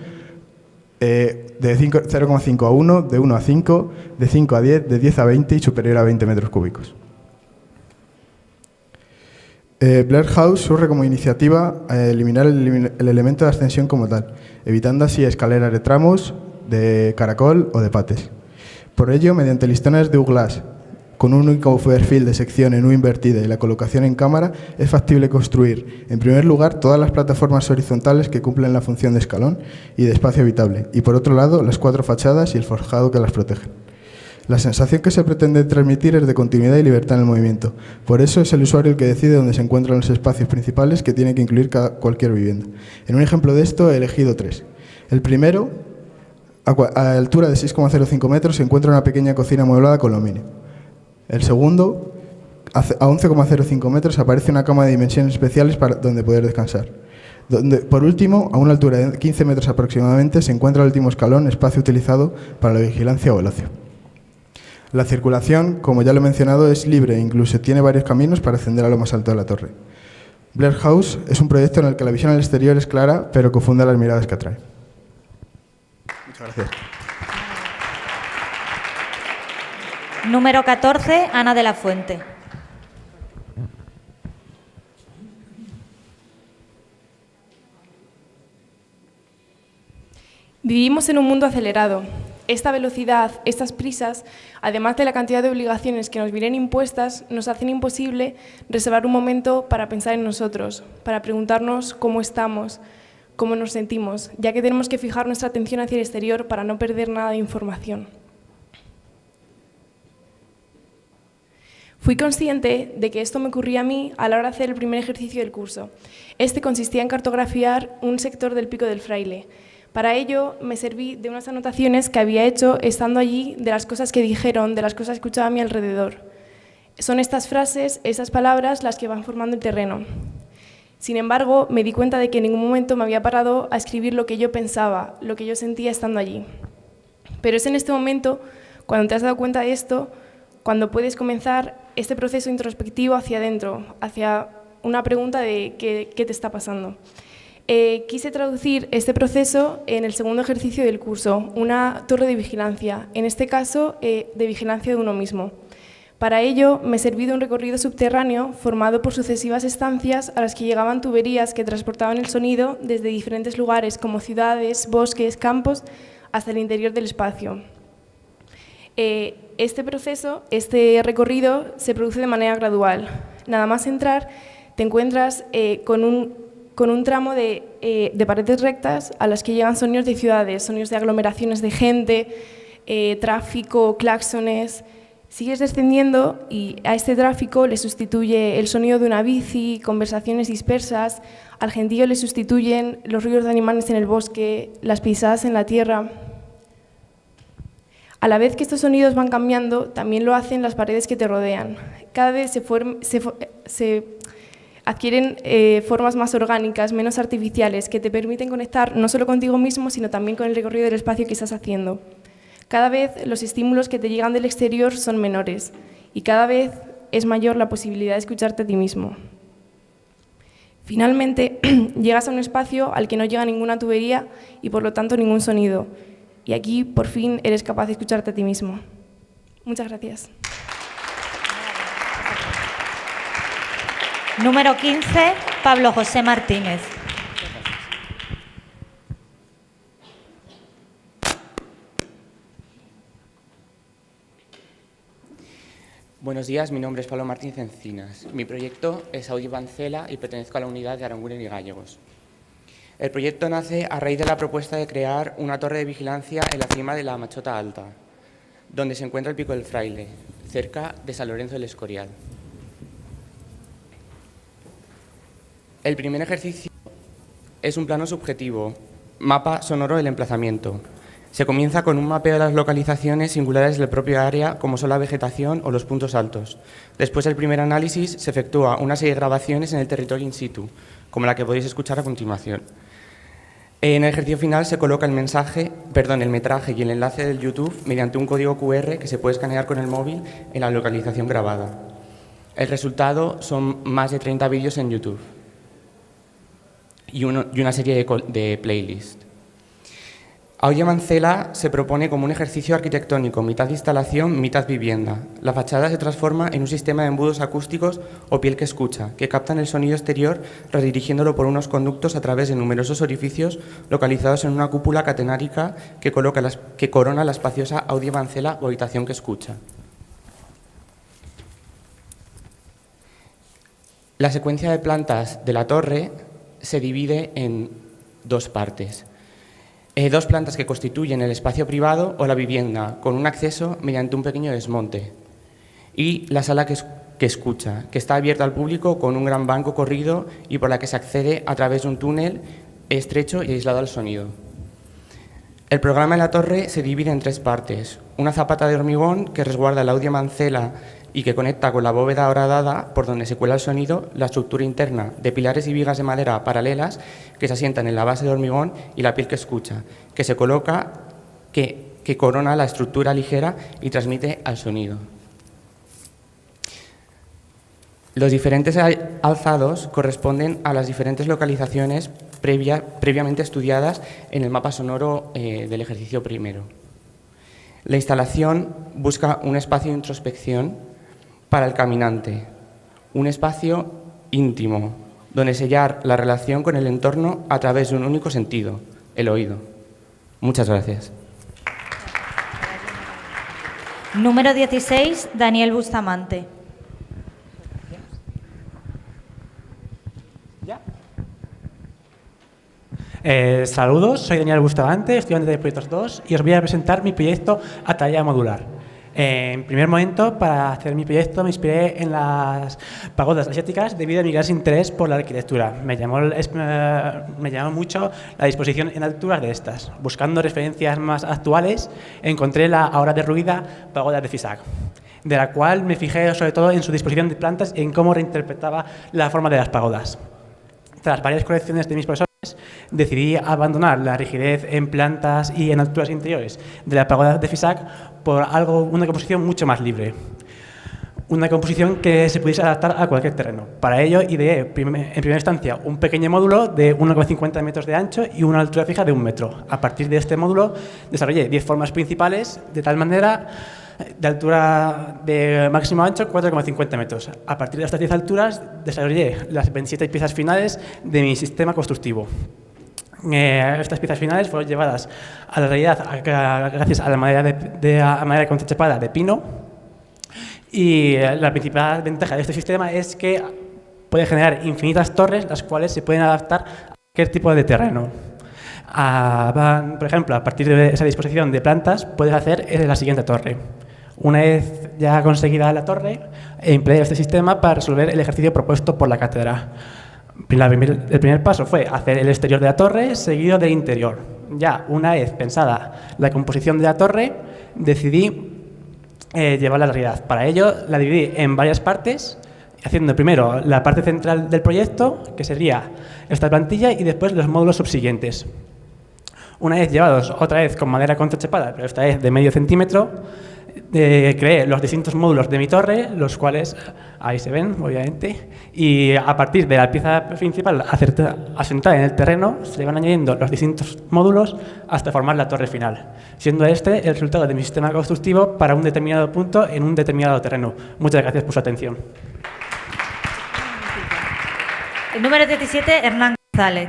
de 0,5 a 1, de 1 a 5, de 5 a 10, de 10 a 20 y superior a 20 metros cúbicos. Blair House surge como iniciativa a eliminar el elemento de ascensión como tal, evitando así escaleras de tramos, de caracol o de pates. Por ello, mediante listones de U-Glass, con un único perfil de sección en U invertida y la colocación en cámara, es factible construir, en primer lugar, todas las plataformas horizontales que cumplen la función de escalón y de espacio habitable, y por otro lado, las 4 fachadas y el forjado que las protegen. La sensación que se pretende transmitir es de continuidad y libertad en el movimiento. Por eso es el usuario el que decide dónde se encuentran los espacios principales que tiene que incluir cualquier vivienda. En un ejemplo de esto he elegido 3. El primero, a altura de 6,05 metros, se encuentra una pequeña cocina amueblada con aluminio. El segundo a 11,05 metros aparece una cama de dimensiones especiales donde poder descansar. Por último, a una altura de 15 metros aproximadamente, se encuentra el último escalón, espacio utilizado para la vigilancia o el ocio. La circulación, como ya lo he mencionado, es libre e incluso tiene varios caminos para ascender a lo más alto de la torre. Blair House es un proyecto en el que la visión al exterior es clara, pero confunde las miradas que atrae. Muchas gracias.
Número 14, Ana de la Fuente.
Vivimos en un mundo acelerado. Esta velocidad, estas prisas, además de la cantidad de obligaciones que nos vienen impuestas, nos hacen imposible reservar un momento para pensar en nosotros, para preguntarnos cómo estamos, cómo nos sentimos, ya que tenemos que fijar nuestra atención hacia el exterior para no perder nada de información. Fui consciente de que esto me ocurría a mí a la hora de hacer el primer ejercicio del curso. Este consistía en cartografiar un sector del Pico del Fraile. Para ello me serví de unas anotaciones que había hecho estando allí, de las cosas que dijeron, de las cosas que escuchaba a mi alrededor. Son estas frases, estas palabras, las que van formando el terreno. Sin embargo, me di cuenta de que en ningún momento me había parado a escribir lo que yo pensaba, lo que yo sentía estando allí. Pero es en este momento, cuando te has dado cuenta de esto, cuando puedes comenzar este proceso introspectivo hacia adentro, hacia una pregunta de qué te está pasando. Quise traducir este proceso en el segundo ejercicio del curso, una torre de vigilancia, en este caso de vigilancia de uno mismo. Para ello me serví de un recorrido subterráneo formado por sucesivas estancias a las que llegaban tuberías que transportaban el sonido desde diferentes lugares como ciudades, bosques, campos, hasta el interior del espacio. Este proceso, este recorrido, se produce de manera gradual. Nada más entrar, te encuentras con un tramo de paredes rectas a las que llegan sonidos de ciudades, sonidos de aglomeraciones de gente, tráfico, claxones. Sigues descendiendo y a este tráfico le sustituye el sonido de una bici, conversaciones dispersas, al gentío le sustituyen los ruidos de animales en el bosque, las pisadas en la tierra. A la vez que estos sonidos van cambiando, también lo hacen las paredes que te rodean. Cada vez se adquieren formas más orgánicas, menos artificiales, que te permiten conectar no solo contigo mismo, sino también con el recorrido del espacio que estás haciendo. Cada vez los estímulos que te llegan del exterior son menores y cada vez es mayor la posibilidad de escucharte a ti mismo. Finalmente, llegas a un espacio al que no llega ninguna tubería y por lo tanto ningún sonido. Y aquí, por fin, eres capaz de escucharte a ti mismo. Muchas gracias.
Número 15, Pablo José Martínez.
Buenos días, mi nombre es Pablo Martínez Encinas. Mi proyecto es Audiovancela y pertenezco a la unidad de Aranguren y Gallegos. El proyecto nace a raíz de la propuesta de crear una torre de vigilancia en la cima de la Machota Alta, donde se encuentra el Pico del Fraile, cerca de San Lorenzo del Escorial. El primer ejercicio es un plano subjetivo, mapa sonoro del emplazamiento. Se comienza con un mapeo de las localizaciones singulares del propio área, como son la vegetación o los puntos altos. Después del primer análisis, se efectúa una serie de grabaciones en el territorio in situ, como la que podéis escuchar a continuación. En el ejercicio final se coloca el metraje y el enlace del YouTube mediante un código QR que se puede escanear con el móvil en la localización grabada. El resultado son más de 30 vídeos en YouTube y una serie de playlists. Audiovancela se propone como un ejercicio arquitectónico, mitad instalación, mitad vivienda. La fachada se transforma en un sistema de embudos acústicos o piel que escucha, que captan el sonido exterior redirigiéndolo por unos conductos a través de numerosos orificios localizados en una cúpula catenárica que corona la espaciosa audiovancela o habitación que escucha. La secuencia de plantas de la torre se divide en dos partes. Dos plantas que constituyen el espacio privado o la vivienda, con un acceso mediante un pequeño desmonte. Y la sala que escucha, que está abierta al público con un gran banco corrido y por la que se accede a través de un túnel estrecho y aislado al sonido. El programa de la torre se divide en tres partes. Una zapata de hormigón que resguarda la audiovancela y que conecta con la bóveda horadada por donde se cuela el sonido la estructura interna de pilares y vigas de madera paralelas que se asientan en la base de hormigón y la piel que escucha, que se coloca, que corona la estructura ligera y transmite al sonido. Los diferentes alzados corresponden a las diferentes localizaciones previamente estudiadas en el mapa sonoro del ejercicio primero. La instalación busca un espacio de introspección para el caminante, un espacio íntimo, donde sellar la relación con el entorno a través de un único sentido, el oído. Muchas gracias.
Número 16, Daniel Bustamante.
Saludos, soy Daniel Bustamante, estudiante de Proyectos 2 y os voy a presentar mi proyecto Atalaya Modular. En primer momento, para hacer mi proyecto me inspiré en las pagodas asiáticas debido a mi gran interés por la arquitectura. Me llamó mucho la disposición en alturas de estas. Buscando referencias más actuales, encontré la ahora derruida pagoda de Fisac, de la cual me fijé sobre todo en su disposición de plantas y en cómo reinterpretaba la forma de las pagodas. Tras varias correcciones de mis profesores, decidí abandonar la rigidez en plantas y en alturas interiores de la pagoda de Fisac por una composición mucho más libre. Una composición que se pudiese adaptar a cualquier terreno. Para ello, ideé en primera instancia un pequeño módulo de 1,50 metros de ancho y una altura fija de 1 metro. A partir de este módulo desarrollé 10 formas principales, de tal manera de altura de máximo ancho 4,50 metros. A partir de estas 10 alturas desarrollé las 27 piezas finales de mi sistema constructivo. Estas piezas finales fueron llevadas a la realidad gracias a la madera contrachapada de pino, y la principal ventaja de este sistema es que puede generar infinitas torres, las cuales se pueden adaptar a cualquier tipo de terreno. Por ejemplo, a partir de esa disposición de plantas puedes hacer la siguiente torre. Una vez ya conseguida la torre, empleé este sistema para resolver el ejercicio propuesto por la cátedra. El primer paso fue hacer el exterior de la torre, seguido del interior. Ya una vez pensada la composición de la torre, decidí llevarla a la realidad. Para ello la dividí en varias partes, haciendo primero la parte central del proyecto, que sería esta plantilla, y después los módulos subsiguientes. Una vez llevados otra vez con madera contrachapada, pero esta vez de medio centímetro, creé los distintos módulos de mi torre, los cuales ahí se ven, obviamente, y a partir de la pieza principal asentada en el terreno se le van añadiendo los distintos módulos hasta formar la torre final, siendo este el resultado de mi sistema constructivo para un determinado punto en un determinado terreno. Muchas gracias por su atención.
El número 17, Hernán González.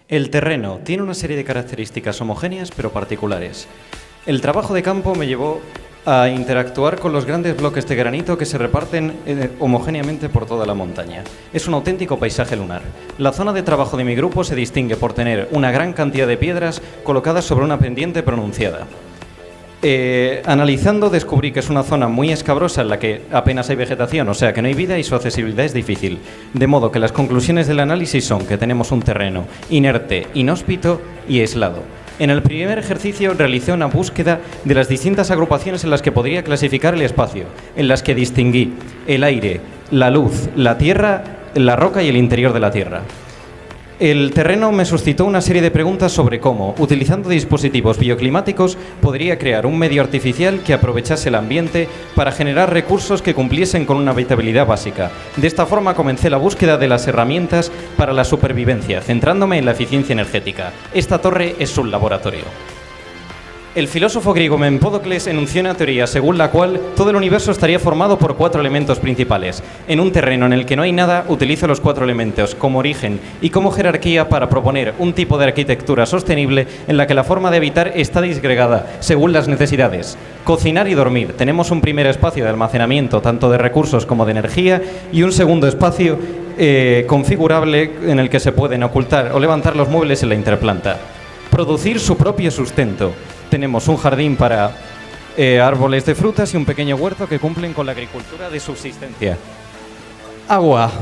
El terreno tiene una serie de características homogéneas pero particulares. El trabajo de campo me llevó a interactuar con los grandes bloques de granito que se reparten homogéneamente por toda la montaña. Es un auténtico paisaje lunar. La zona de trabajo de mi grupo se distingue por tener una gran cantidad de piedras colocadas sobre una pendiente pronunciada. Analizando descubrí que es una zona muy escabrosa en la que apenas hay vegetación, o sea que no hay vida y su accesibilidad es difícil. De modo que las conclusiones del análisis son que tenemos un terreno inerte, inhóspito y aislado. En el primer ejercicio realicé una búsqueda de las distintas agrupaciones en las que podría clasificar el espacio, en las que distinguí el aire, la luz, la tierra, la roca y el interior de la tierra. El terreno me suscitó una serie de preguntas sobre cómo, utilizando dispositivos bioclimáticos, podría crear un medio artificial que aprovechase el ambiente para generar recursos que cumpliesen con una habitabilidad básica. De esta forma comencé la búsqueda de las herramientas para la supervivencia, centrándome en la eficiencia energética. Esta torre es un laboratorio. El filósofo griego Empédocles enunció una teoría según la cual todo el universo estaría formado por 4 elementos principales. En un terreno en el que no hay nada, utilizo los 4 elementos como origen y como jerarquía para proponer un tipo de arquitectura sostenible en la que la forma de habitar está disgregada según las necesidades. Cocinar y dormir. Tenemos un primer espacio de almacenamiento tanto de recursos como de energía y un segundo espacio configurable en el que se pueden ocultar o levantar los muebles en la interplanta. Producir su propio sustento. Tenemos un jardín para árboles de frutas y un pequeño huerto que cumplen con la agricultura de subsistencia. Agua.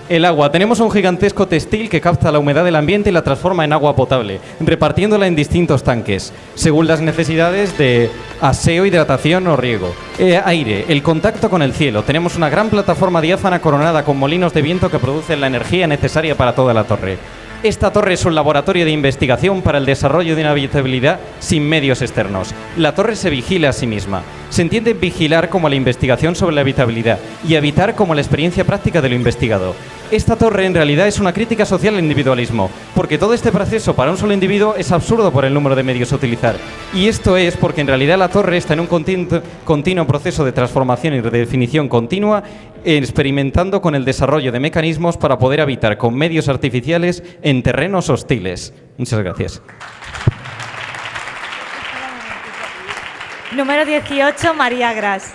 El agua. Tenemos un gigantesco textil que capta la humedad del ambiente y la transforma en agua potable, repartiéndola en distintos tanques, según las necesidades de aseo, hidratación o riego. Aire. El contacto con el cielo. Tenemos una gran plataforma diáfana coronada con molinos de viento que producen la energía necesaria para toda la torre. Esta torre es un laboratorio de investigación para el desarrollo de una habitabilidad sin medios externos. La torre se vigila a sí misma. Se entiende vigilar como la investigación sobre la habitabilidad y habitar como la experiencia práctica de lo investigado. Esta torre en realidad es una crítica social al individualismo, porque todo este proceso para un solo individuo es absurdo por el número de medios a utilizar. Y esto es porque en realidad la torre está en un continuo proceso de transformación y redefinición continua, experimentando con el desarrollo de mecanismos para poder habitar con medios artificiales en terrenos hostiles. Muchas gracias.
Número 18, María Gras.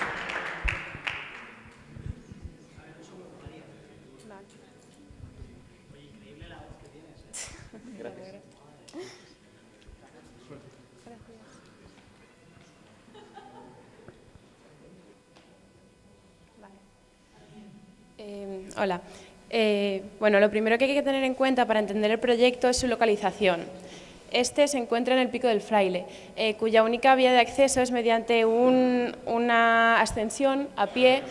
Hola. Bueno, lo primero que hay que tener en cuenta para entender el proyecto es su localización. Este se encuentra en el Pico del Fraile, cuya única vía de acceso es mediante una ascensión a pie,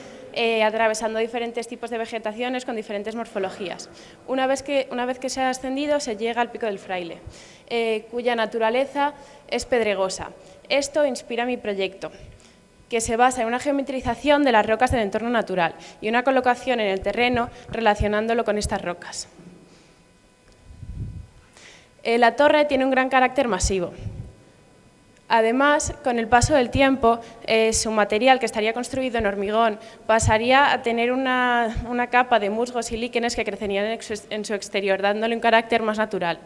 atravesando diferentes tipos de vegetaciones con diferentes morfologías. Una vez que se ha ascendido, se llega al Pico del Fraile, cuya naturaleza es pedregosa. Esto inspira mi proyecto, que se basa en una geometrización de las rocas del entorno natural y una colocación en el terreno relacionándolo con estas rocas. La torre tiene un gran carácter masivo. Además, con el paso del tiempo, su material, que estaría construido en hormigón, pasaría a tener una capa de musgos y líquenes que crecerían en su exterior, dándole un carácter más natural.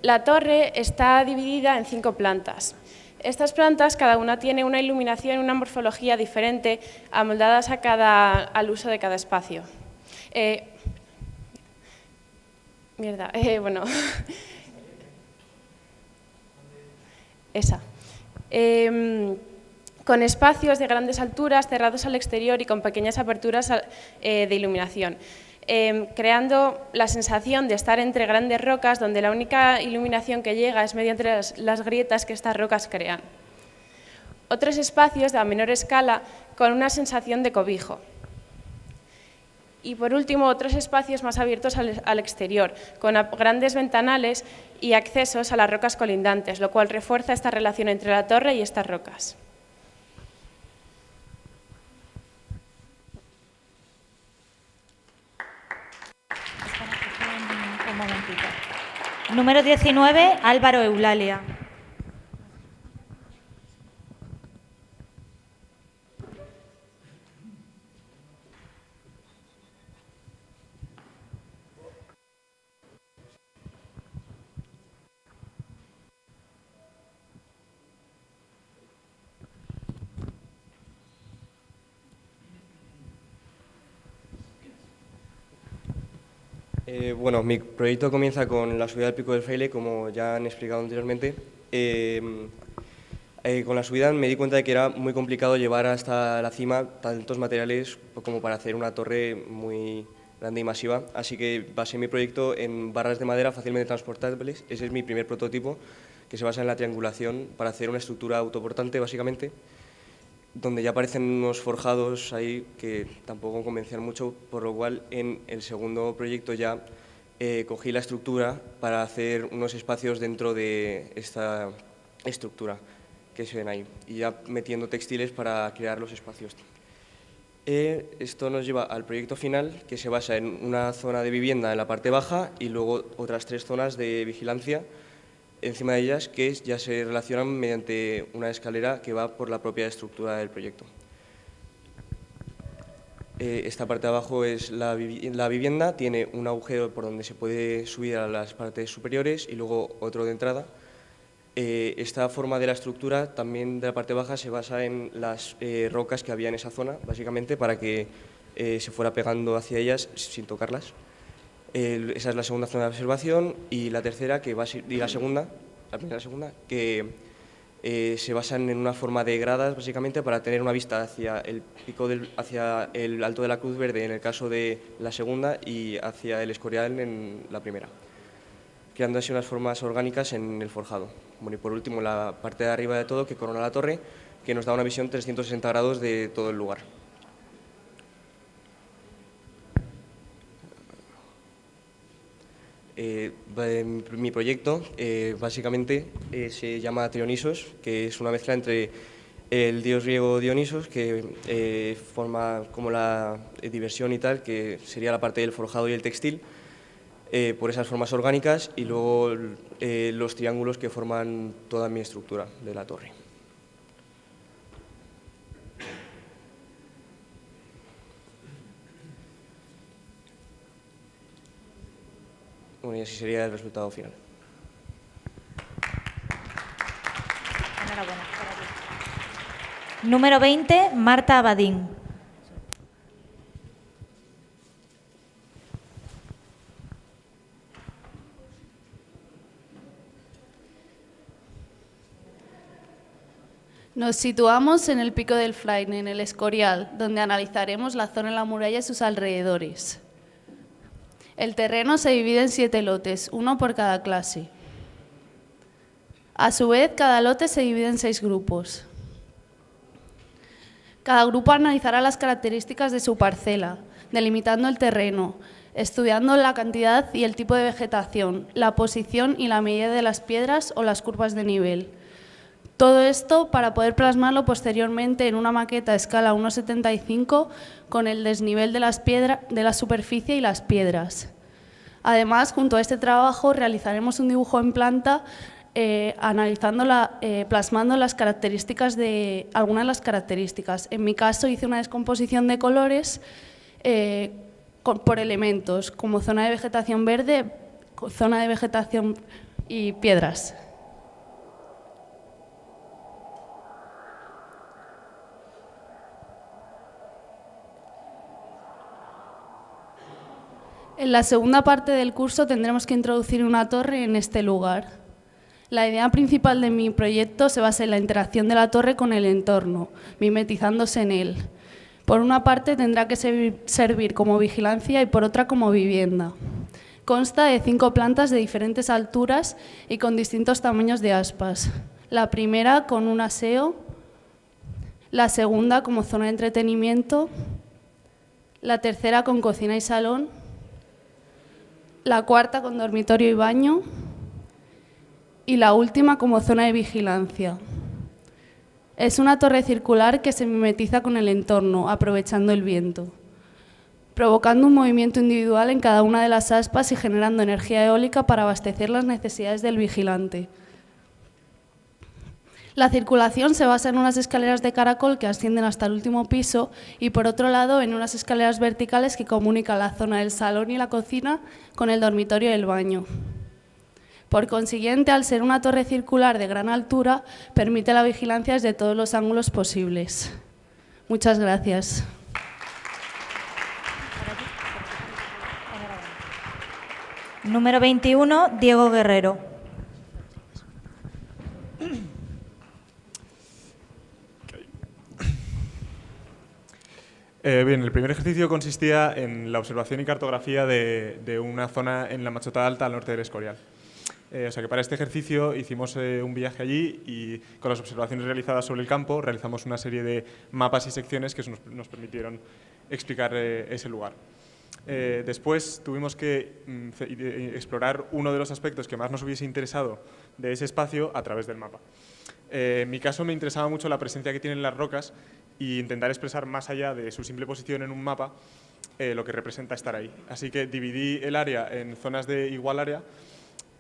La torre está dividida en 5 plantas. Estas plantas, cada una tiene una iluminación y una morfología diferente, amoldadas al uso de cada espacio. Bueno, esa. Con espacios de grandes alturas, cerrados al exterior y con pequeñas aperturas de iluminación, creando la sensación de estar entre grandes rocas, donde la única iluminación que llega es mediante las grietas que estas rocas crean. Otros espacios de a menor escala con una sensación de cobijo. Y por último, otros espacios más abiertos al exterior, con grandes ventanales y accesos a las rocas colindantes, lo cual refuerza esta relación entre la torre y estas rocas.
Un momentito. Número 19, Álvaro Eulalia.
Bueno, mi proyecto comienza con la subida del Pico del Fraile, como ya han explicado anteriormente. Con la subida me di cuenta de que era muy complicado llevar hasta la cima tantos materiales como para hacer una torre muy grande y masiva, así que basé mi proyecto en barras de madera fácilmente transportables. Ese es mi primer prototipo, que se basa en la triangulación para hacer una estructura autoportante, básicamente, donde ya aparecen unos forjados ahí que tampoco convencían mucho, por lo cual en el segundo proyecto ya cogí la estructura para hacer unos espacios dentro de esta estructura que se ven ahí, y ya metiendo textiles para crear los espacios. Esto nos lleva al proyecto final, que se basa en una zona de vivienda en la parte baja y luego otras 3 zonas de vigilancia encima de ellas, que ya se relacionan mediante una escalera que va por la propia estructura del proyecto. Esta parte de abajo es la vivienda, tiene un agujero por donde se puede subir a las partes superiores y luego otro de entrada. Esta forma de la estructura, también de la parte baja, se basa en las rocas que había en esa zona, básicamente para que se fuera pegando hacia ellas sin tocarlas. Esa es la segunda zona de observación, y la tercera, que va a ser, y la primera y la segunda, que Se basan en una forma de gradas, básicamente, para tener una vista hacia el pico hacia el Alto de la Cruz Verde en el caso de la segunda y hacia el Escorial en la primera, creando así unas formas orgánicas en el forjado. Bueno, y por último, la parte de arriba de todo, que corona la torre, que nos da una visión 360 grados de todo el lugar. Mi proyecto básicamente se llama Trionisos, que es una mezcla entre el dios griego Dionisos, que forma como la diversión y tal, que sería la parte del forjado y el textil, por esas formas orgánicas, y luego los triángulos que forman toda mi estructura de la torre. Bueno, y así sería el resultado final.
Enhorabuena. Número 20, Marta Abadín.
Nos situamos en el Pico del Fraile, en el Escorial, donde analizaremos la zona de la muralla y sus alrededores. El terreno se divide en 7 lotes, uno por cada clase. A su vez, cada lote se divide en 6 grupos. Cada grupo analizará las características de su parcela, delimitando el terreno, estudiando la cantidad y el tipo de vegetación, la posición y la medida de las piedras o las curvas de nivel. Todo esto para poder plasmarlo posteriormente en una maqueta a escala 1,75 con el desnivel de la superficie y las piedras. Además, junto a este trabajo realizaremos un dibujo en planta plasmando las características algunas de las características. En mi caso hice una descomposición de colores por elementos, como zona de vegetación verde, zona de vegetación y piedras. En la segunda parte del curso tendremos que introducir una torre en este lugar. La idea principal de mi proyecto se basa en la interacción de la torre con el entorno, mimetizándose en él. Por una parte tendrá que servir como vigilancia y por otra como vivienda. Consta de 5 plantas de diferentes alturas y con distintos tamaños de aspas. La primera con un aseo, la segunda como zona de entretenimiento, la tercera con cocina y salón, la cuarta con dormitorio y baño y la última como zona de vigilancia. Es una torre circular que se mimetiza con el entorno, aprovechando el viento, provocando un movimiento individual en cada una de las aspas y generando energía eólica para abastecer las necesidades del vigilante. La circulación se basa en unas escaleras de caracol que ascienden hasta el último piso y, por otro lado, en unas escaleras verticales que comunican la zona del salón y la cocina con el dormitorio y el baño. Por consiguiente, al ser una torre circular de gran altura, permite la vigilancia desde todos los ángulos posibles. Muchas gracias.
Número 21, Diego Guerrero.
Bien, el primer ejercicio consistía en la observación y cartografía de una zona en la Machota Alta al norte del Escorial. O sea que para este ejercicio hicimos un viaje allí y con las observaciones realizadas sobre el campo realizamos una serie de mapas y secciones que nos permitieron explicar ese lugar. Después tuvimos que explorar uno de los aspectos que más nos hubiese interesado de ese espacio a través del mapa. En mi caso me interesaba mucho la presencia que tienen las rocas e intentar expresar más allá de su simple posición en un mapa lo que representa estar ahí. Así que dividí el área en zonas de igual área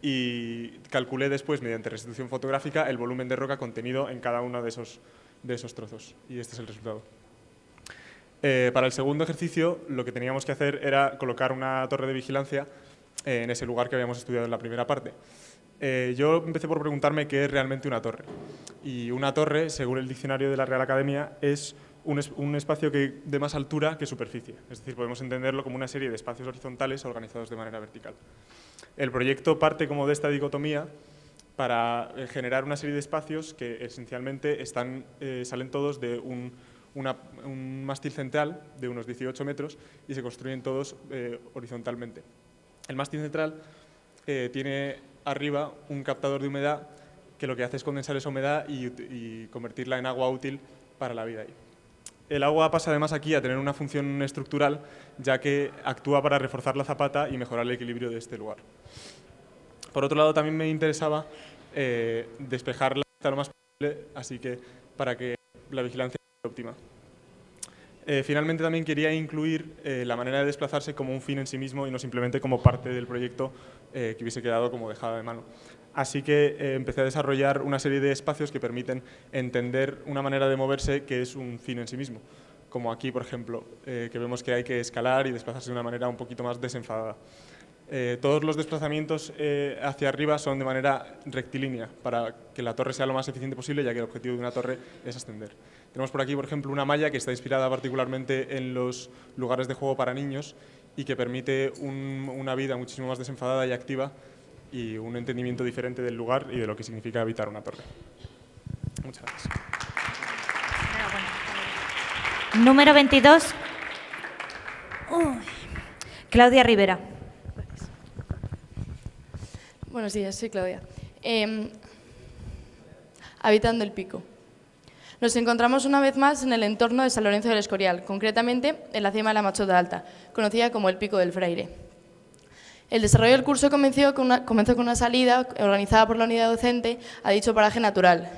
y calculé después, mediante restitución fotográfica, el volumen de roca contenido en cada uno de esos trozos. Y este es el resultado. Para el segundo ejercicio, lo que teníamos que hacer era colocar una torre de vigilancia en ese lugar que habíamos estudiado en la primera parte. Yo empecé por preguntarme qué es realmente una torre. Y una torre, según el diccionario de la Real Academia, es un espacio de más altura que superficie. Es decir, podemos entenderlo como una serie de espacios horizontales organizados de manera vertical. El proyecto parte como de esta dicotomía para generar una serie de espacios que esencialmente salen todos de un mástil central de unos 18 metros y se construyen todos horizontalmente. El mástil central tiene arriba un captador de humedad que lo que hace es condensar esa humedad y convertirla en agua útil para la vida ahí. El agua pasa además aquí a tener una función estructural, ya que actúa para reforzar la zapata y mejorar el equilibrio de este lugar. Por otro lado, también me interesaba despejar la vista lo más posible, así que para que la vigilancia sea óptima. Finalmente, también quería incluir la manera de desplazarse como un fin en sí mismo y no simplemente como parte del proyecto que hubiese quedado como dejada de mano. Así que empecé a desarrollar una serie de espacios que permiten entender una manera de moverse que es un fin en sí mismo, como aquí, por ejemplo, que vemos que hay que escalar y desplazarse de una manera un poquito más desenfadada. Todos los desplazamientos hacia arriba son de manera rectilínea para que la torre sea lo más eficiente posible, ya que el objetivo de una torre es ascender. Tenemos por aquí, por ejemplo, una malla que está inspirada particularmente en los lugares de juego para niños y que permite una vida muchísimo más desenfadada y activa y un entendimiento diferente del lugar y de lo que significa habitar una torre. Muchas gracias.
Número 22. Claudia Rivera.
Buenos días, soy Claudia. Habitando el Pico. Nos encontramos una vez más en el entorno de San Lorenzo del Escorial, concretamente en la cima de la Machota Alta, conocida como el Pico del Fraile. El desarrollo del curso comenzó con una salida organizada por la unidad docente a dicho paraje natural.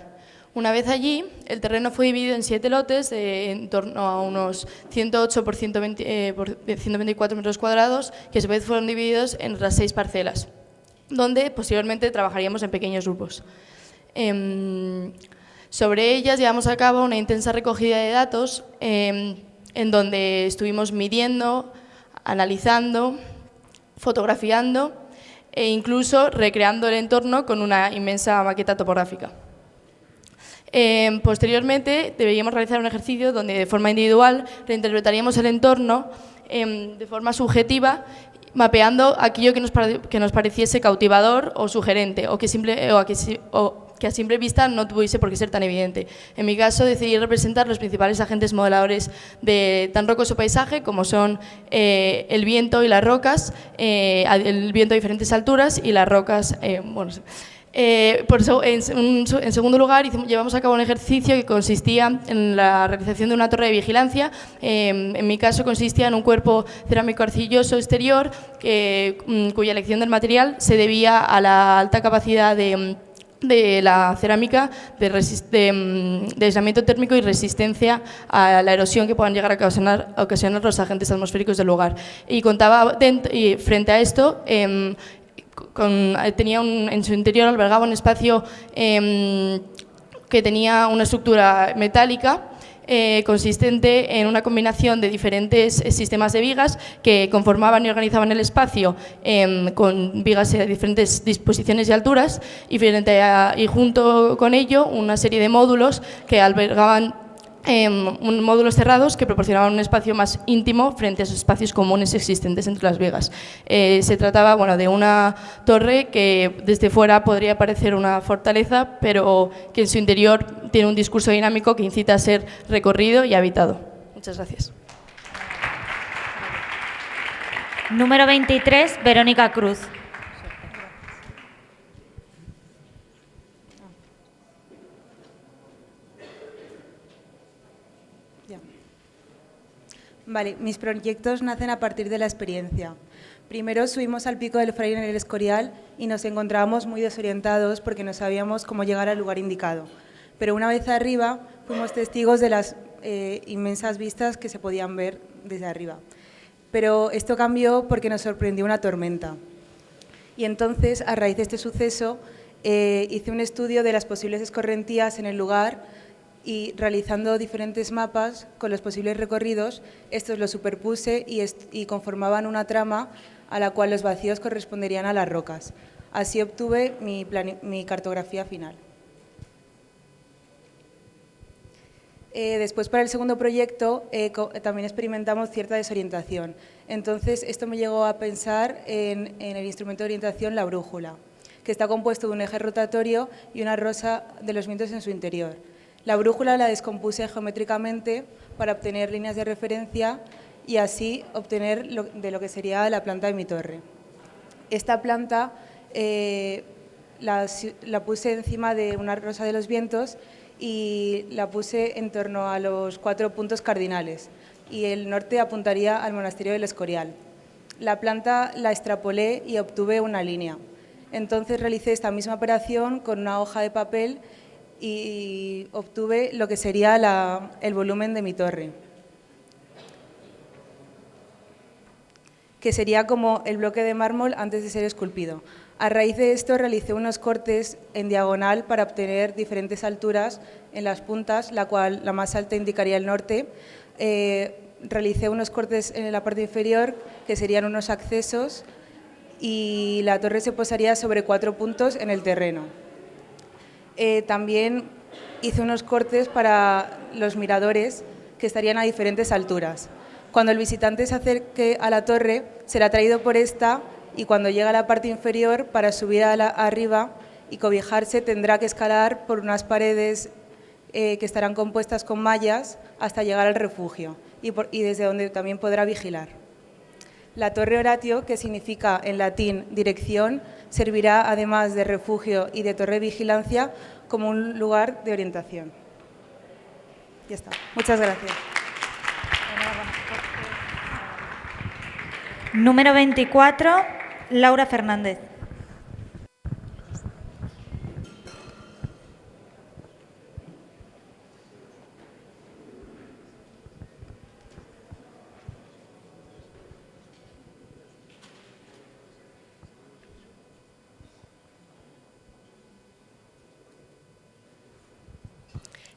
Una vez allí, el terreno fue dividido en 7 lotes de en torno a unos 108 por 124 metros cuadrados, que a su vez fueron divididos en otras 6 parcelas, donde posteriormente trabajaríamos en pequeños grupos. Sobre ellas llevamos a cabo una intensa recogida de datos en donde estuvimos midiendo, analizando, fotografiando e incluso recreando el entorno con una inmensa maqueta topográfica. Posteriormente deberíamos realizar un ejercicio donde de forma individual reinterpretaríamos el entorno de forma subjetiva, mapeando aquello que nos pareciese cautivador o sugerente o que a simple vista no tuviese por qué ser tan evidente. En mi caso decidí representar los principales agentes modeladores de tan rocoso paisaje como son el viento y las rocas, el viento a diferentes alturas y las rocas, por eso, en segundo lugar, llevamos a cabo un ejercicio que consistía en la realización de una torre de vigilancia. En mi caso consistía en un cuerpo cerámico arcilloso exterior cuya elección del material se debía a la alta capacidad de la cerámica de aislamiento térmico y resistencia a la erosión que puedan llegar a ocasionar los agentes atmosféricos del lugar. Y contaba frente a esto, en su interior albergaba un espacio que tenía una estructura metálica consistente en una combinación de diferentes sistemas de vigas que conformaban y organizaban el espacio con vigas de diferentes disposiciones y alturas y junto con ello una serie de módulos que albergaban módulos cerrados que proporcionaban un espacio más íntimo frente a esos espacios comunes existentes entre las vigas. Se trataba de una torre que desde fuera podría parecer una fortaleza, pero que en su interior tiene un discurso dinámico que incita a ser recorrido y habitado. Muchas gracias.
Número 23, Verónica Cruz.
Vale, mis proyectos nacen a partir de la experiencia. Primero subimos al Pico del Fraile en el Escorial y nos encontrábamos muy desorientados porque no sabíamos cómo llegar al lugar indicado. Pero una vez arriba fuimos testigos de las inmensas vistas que se podían ver desde arriba. Pero esto cambió porque nos sorprendió una tormenta. Y entonces, a raíz de este suceso, hice un estudio de las posibles escorrentías en el lugar y realizando diferentes mapas con los posibles recorridos, estos los superpuse y conformaban una trama a la cual los vacíos corresponderían a las rocas. Así obtuve mi cartografía final. Después, para el segundo proyecto, también experimentamos cierta desorientación. Entonces, esto me llevó a pensar en el instrumento de orientación, la brújula, que está compuesto de un eje rotatorio y una rosa de los vientos en su interior. La brújula la descompuse geométricamente para obtener líneas de referencia y así obtener de lo que sería la planta de mi torre. Esta planta la puse encima de una rosa de los vientos y la puse en torno a los 4 puntos cardinales y el norte apuntaría al monasterio del Escorial. La planta la extrapolé y obtuve una línea. Entonces realicé esta misma operación con una hoja de papel y obtuve lo que sería el volumen de mi torre, que sería como el bloque de mármol antes de ser esculpido. A raíz de esto realicé unos cortes en diagonal para obtener diferentes alturas en las puntas, la más alta indicaría el norte. Realicé unos cortes en la parte inferior que serían unos accesos y la torre se posaría sobre 4 puntos en el terreno. También hice unos cortes para los miradores que estarían a diferentes alturas. Cuando el visitante se acerque a la torre, será atraído por esta y cuando llegue a la parte inferior, para subir arriba y cobijarse, tendrá que escalar por unas paredes que estarán compuestas con mallas hasta llegar al refugio y desde donde también podrá vigilar. La torre Oratio, que significa en latín dirección, servirá además de refugio y de torre de vigilancia como un lugar de orientación. Ya está. Muchas gracias.
Número 24, Laura Fernández.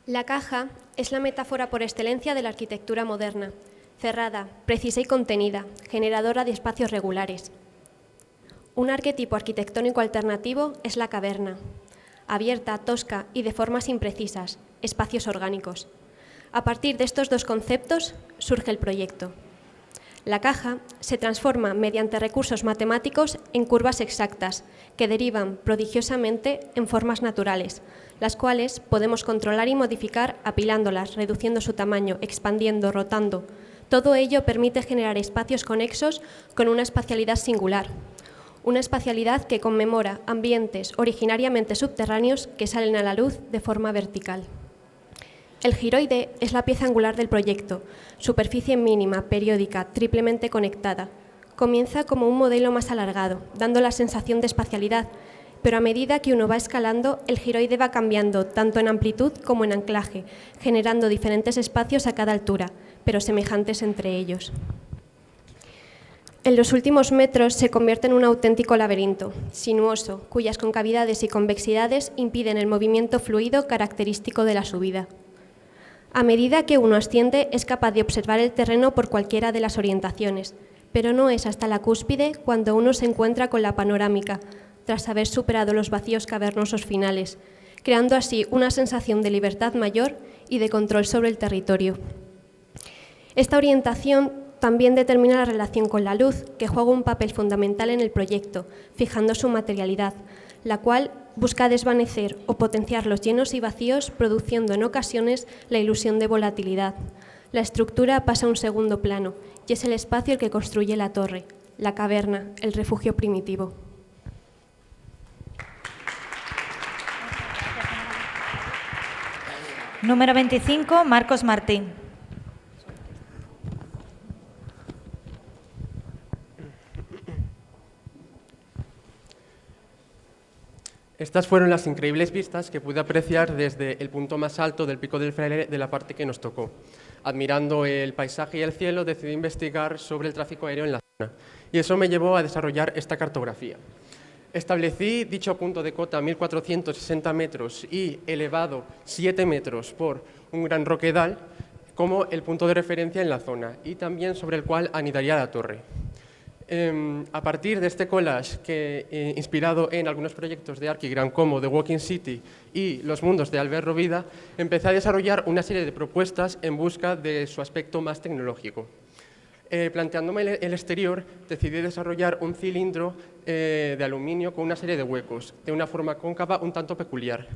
La caja es la metáfora por excelencia de la arquitectura moderna, cerrada, precisa y contenida, generadora de espacios regulares. Un arquetipo arquitectónico alternativo es la caverna, abierta, tosca y de formas imprecisas, espacios orgánicos. A partir de estos dos conceptos surge el proyecto. La caja se transforma mediante recursos matemáticos en curvas exactas que derivan prodigiosamente en formas naturales, las cuales podemos controlar y modificar apilándolas, reduciendo su tamaño, expandiendo, rotando. Todo ello permite generar espacios conexos con una espacialidad singular, una espacialidad que conmemora ambientes originariamente subterráneos que salen a la luz de forma vertical. El giroide es la pieza angular del proyecto, superficie mínima, periódica, triplemente conectada. Comienza como un modelo más alargado, dando la sensación de espacialidad, pero a medida que uno va escalando, el giroide va cambiando tanto en amplitud como en anclaje, generando diferentes espacios a cada altura, pero semejantes entre ellos. En los últimos metros se convierte en un auténtico laberinto, sinuoso, cuyas concavidades y convexidades impiden el movimiento fluido característico de la subida. A medida que uno asciende, es capaz de observar el terreno por cualquiera de las orientaciones, pero no es hasta la cúspide cuando uno se encuentra con la panorámica, tras haber superado los vacíos cavernosos finales, creando así una sensación de libertad mayor y de control sobre el territorio. Esta orientación también determina la relación con la luz, que juega un papel fundamental en el proyecto, fijando su materialidad, la cual busca desvanecer o potenciar los llenos y vacíos, produciendo en ocasiones la ilusión de volatilidad. La estructura pasa a un segundo plano y es el espacio el que construye la torre, la caverna, el refugio primitivo.
Número 25, Marcos Martín.
Estas fueron las increíbles vistas que pude apreciar desde el punto más alto del Pico del Fraile de la parte que nos tocó. Admirando el paisaje y el cielo, decidí investigar sobre el tráfico aéreo en la zona, y eso me llevó a desarrollar esta cartografía. Establecí dicho punto de cota a 1.460 metros y elevado 7 metros por un gran roquedal como el punto de referencia en la zona y también sobre el cual anidaría la torre. A partir de este collage, inspirado en algunos proyectos de Archigram como The Walking City y Los Mundos de Albert Rovira, empecé a desarrollar una serie de propuestas en busca de su aspecto más tecnológico. Planteándome el exterior, decidí desarrollar un cilindro de aluminio con una serie de huecos, de una forma cóncava un tanto peculiar.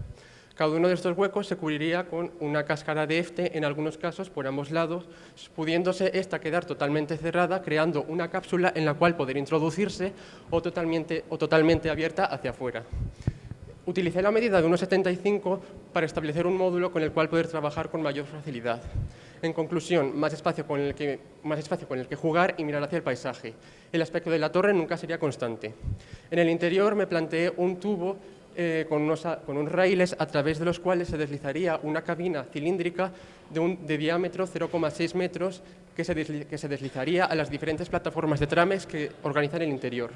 Cada uno de estos huecos se cubriría con una cáscara de EFTE, en algunos casos por ambos lados, pudiéndose esta quedar totalmente cerrada, creando una cápsula en la cual poder introducirse o totalmente abierta hacia afuera. Utilicé la medida de 1,75 para establecer un módulo con el cual poder trabajar con mayor facilidad. En conclusión, más espacio con el que jugar y mirar hacia el paisaje. El aspecto de la torre nunca sería constante. En el interior me planteé un tubo con unos raíles a través de los cuales se deslizaría una cabina cilíndrica de diámetro 0,6 metros que se deslizaría a las diferentes plataformas de trames que organizan el interior.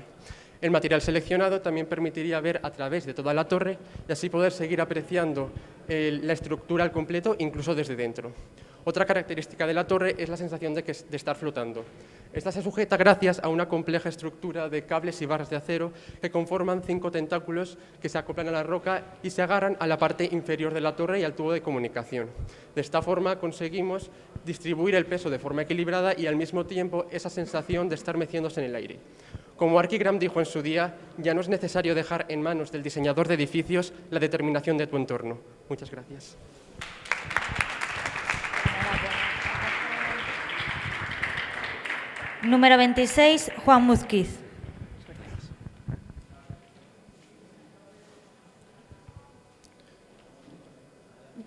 El material seleccionado también permitiría ver a través de toda la torre y así poder seguir apreciando la estructura al completo, incluso desde dentro. Otra característica de la torre es la sensación de estar flotando. Esta se sujeta gracias a una compleja estructura de cables y barras de acero que conforman 5 tentáculos que se acoplan a la roca y se agarran a la parte inferior de la torre y al tubo de comunicación. De esta forma conseguimos distribuir el peso de forma equilibrada y al mismo tiempo esa sensación de estar meciéndose en el aire. Como Archigram dijo en su día, ya no es necesario dejar en manos del diseñador de edificios la determinación de tu entorno. Muchas gracias.
Número 26, Juan Muzquiz.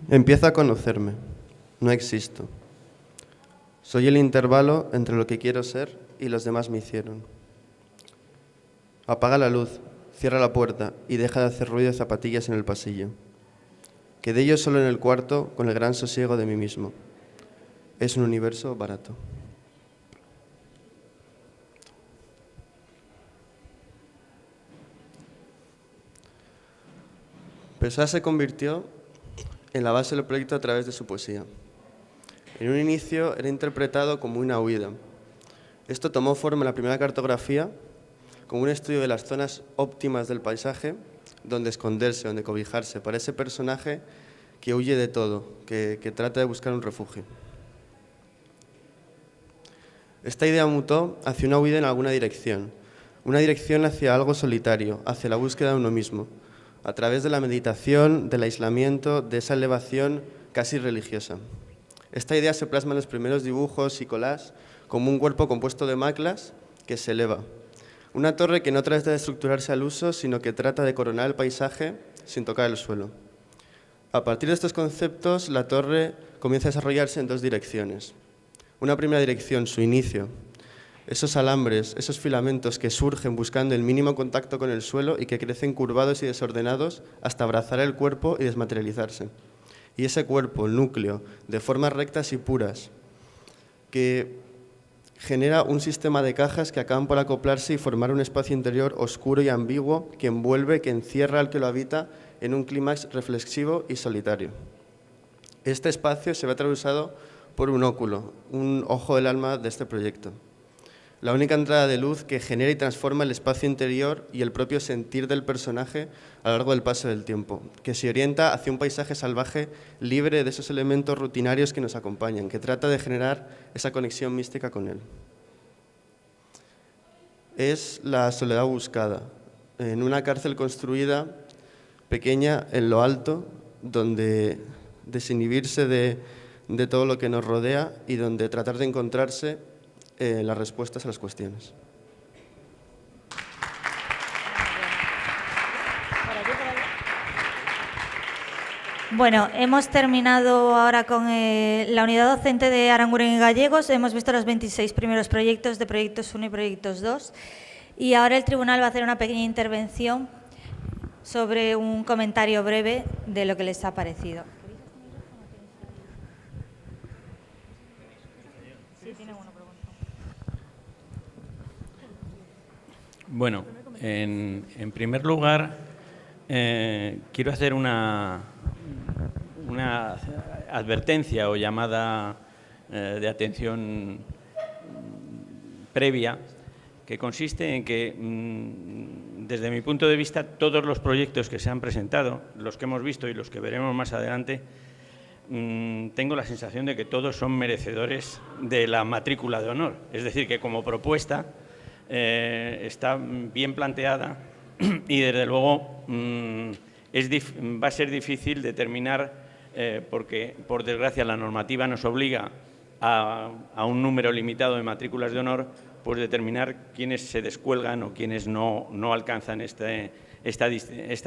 Empieza a conocerme. No existo. Soy el intervalo entre lo que quiero ser y los demás me hicieron. Apaga la luz, cierra la puerta y deja de hacer ruido de zapatillas en el pasillo. Quedé yo solo en el cuarto con el gran sosiego de mí mismo. Es un universo barato. Pessoa se convirtió en la base del proyecto a través de su poesía. En un inicio era interpretado como una huida. Esto tomó forma en la primera cartografía como un estudio de las zonas óptimas del paisaje, donde esconderse, donde cobijarse, para ese personaje que huye de todo, que trata de buscar un refugio. Esta idea mutó hacia una huida en alguna dirección, una dirección hacia algo solitario, hacia la búsqueda de uno mismo, a través de la meditación, del aislamiento, de esa elevación casi religiosa. Esta idea se plasma en los primeros dibujos y collages como un cuerpo compuesto de maclas que se eleva. Una torre que no trata de estructurarse al uso, sino que trata de coronar el paisaje sin tocar el suelo. A partir de estos conceptos, la torre comienza a desarrollarse en 2 direcciones. Una primera dirección, su inicio, esos alambres, esos filamentos que surgen buscando el mínimo contacto con el suelo y que crecen curvados y desordenados hasta abrazar el cuerpo y desmaterializarse. Y ese cuerpo, el núcleo, de formas rectas y puras, que genera un sistema de cajas que acaban por acoplarse y formar un espacio interior oscuro y ambiguo que envuelve, que encierra al que lo habita en un clímax reflexivo y solitario. Este espacio se ve atravesado por un óculo, un ojo del alma de este proyecto. La única entrada de luz que genera y transforma el espacio interior y el propio sentir del personaje a lo largo del paso del tiempo, que se orienta hacia un paisaje salvaje libre de esos elementos rutinarios que nos acompañan, que trata de generar esa conexión mística con él. Es la soledad buscada, en una cárcel construida pequeña en lo alto, donde desinhibirse de todo lo que nos rodea y donde tratar de encontrarse las respuestas a las cuestiones.
Bueno, hemos terminado ahora con la unidad docente de Aranguren y Gallegos. Hemos visto los 26 primeros proyectos de Proyectos 1 y Proyectos 2. Y ahora el tribunal va a hacer una pequeña intervención sobre un comentario breve de lo que les ha parecido.
Bueno, en primer lugar, quiero hacer una advertencia o llamada de atención previa, que consiste en que, desde mi punto de vista, todos los proyectos que se han presentado, los que hemos visto y los que veremos más adelante, tengo la sensación de que todos son merecedores de la matrícula de honor. Es decir, que como propuesta está bien planteada y desde luego va a ser difícil determinar, porque por desgracia la normativa nos obliga a un número limitado de matrículas de honor, pues determinar quiénes se descuelgan o quiénes no alcanzan esta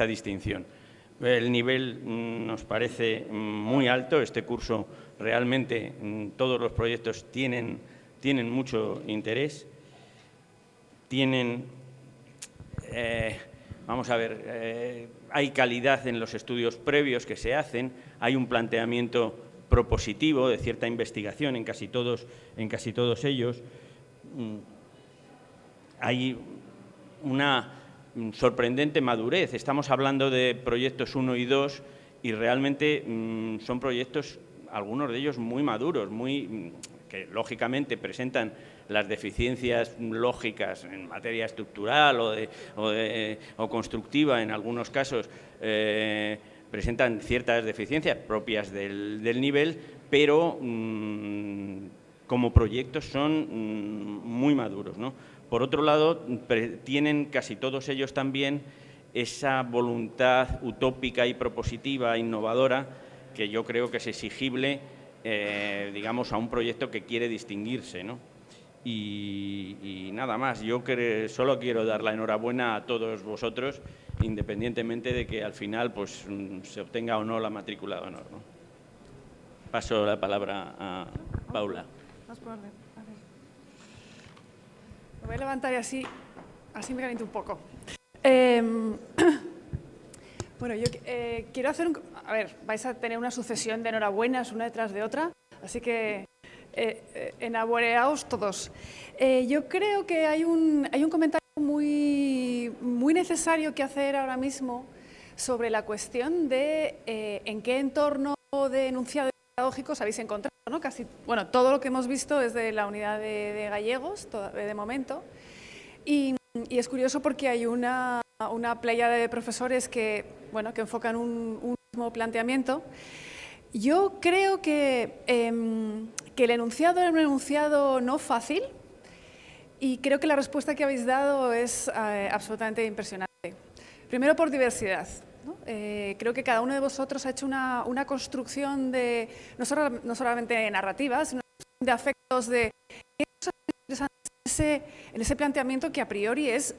distinción. El nivel nos parece muy alto. Este curso realmente todos los proyectos tienen mucho interés. Vamos a ver, hay calidad en los estudios previos que se hacen, hay un planteamiento propositivo de cierta investigación en casi todos ellos. Hay una sorprendente madurez. Estamos hablando de proyectos 1 y 2 y realmente son proyectos, algunos de ellos muy maduros, que lógicamente presentan las deficiencias lógicas en materia estructural o constructiva, en algunos casos presentan ciertas deficiencias propias del nivel, pero como proyectos son muy maduros, ¿no? Por otro lado, tienen casi todos ellos también esa voluntad utópica y propositiva, innovadora, que yo creo que es exigible, digamos, a un proyecto que quiere distinguirse, ¿no? Y nada más, yo solo quiero dar la enhorabuena a todos vosotros, independientemente de que al final pues, se obtenga o no la matrícula de honor, ¿no? Paso la palabra a Paula.
Me voy a levantar y así me caliento un poco. Bueno, yo quiero hacer A ver, vais a tener una sucesión de enhorabuenas una detrás de otra, así que enhorabuenaos todos. Yo creo que hay un comentario muy necesario que hacer ahora mismo sobre la cuestión de en qué entorno de enunciados pedagógicos habéis encontrado, ¿no? Bueno, todo lo que hemos visto es de la unidad de gallegos, de momento, y es curioso porque hay una pléyade de profesores que enfocan un mismo planteamiento. Yo creo que el enunciado era un enunciado no fácil y creo que la respuesta que habéis dado es absolutamente impresionante. Primero por diversidad, ¿no? Creo que cada uno de vosotros ha hecho una construcción no solamente narrativa, sino de afectos, de cosas interesantes en ese planteamiento que a priori es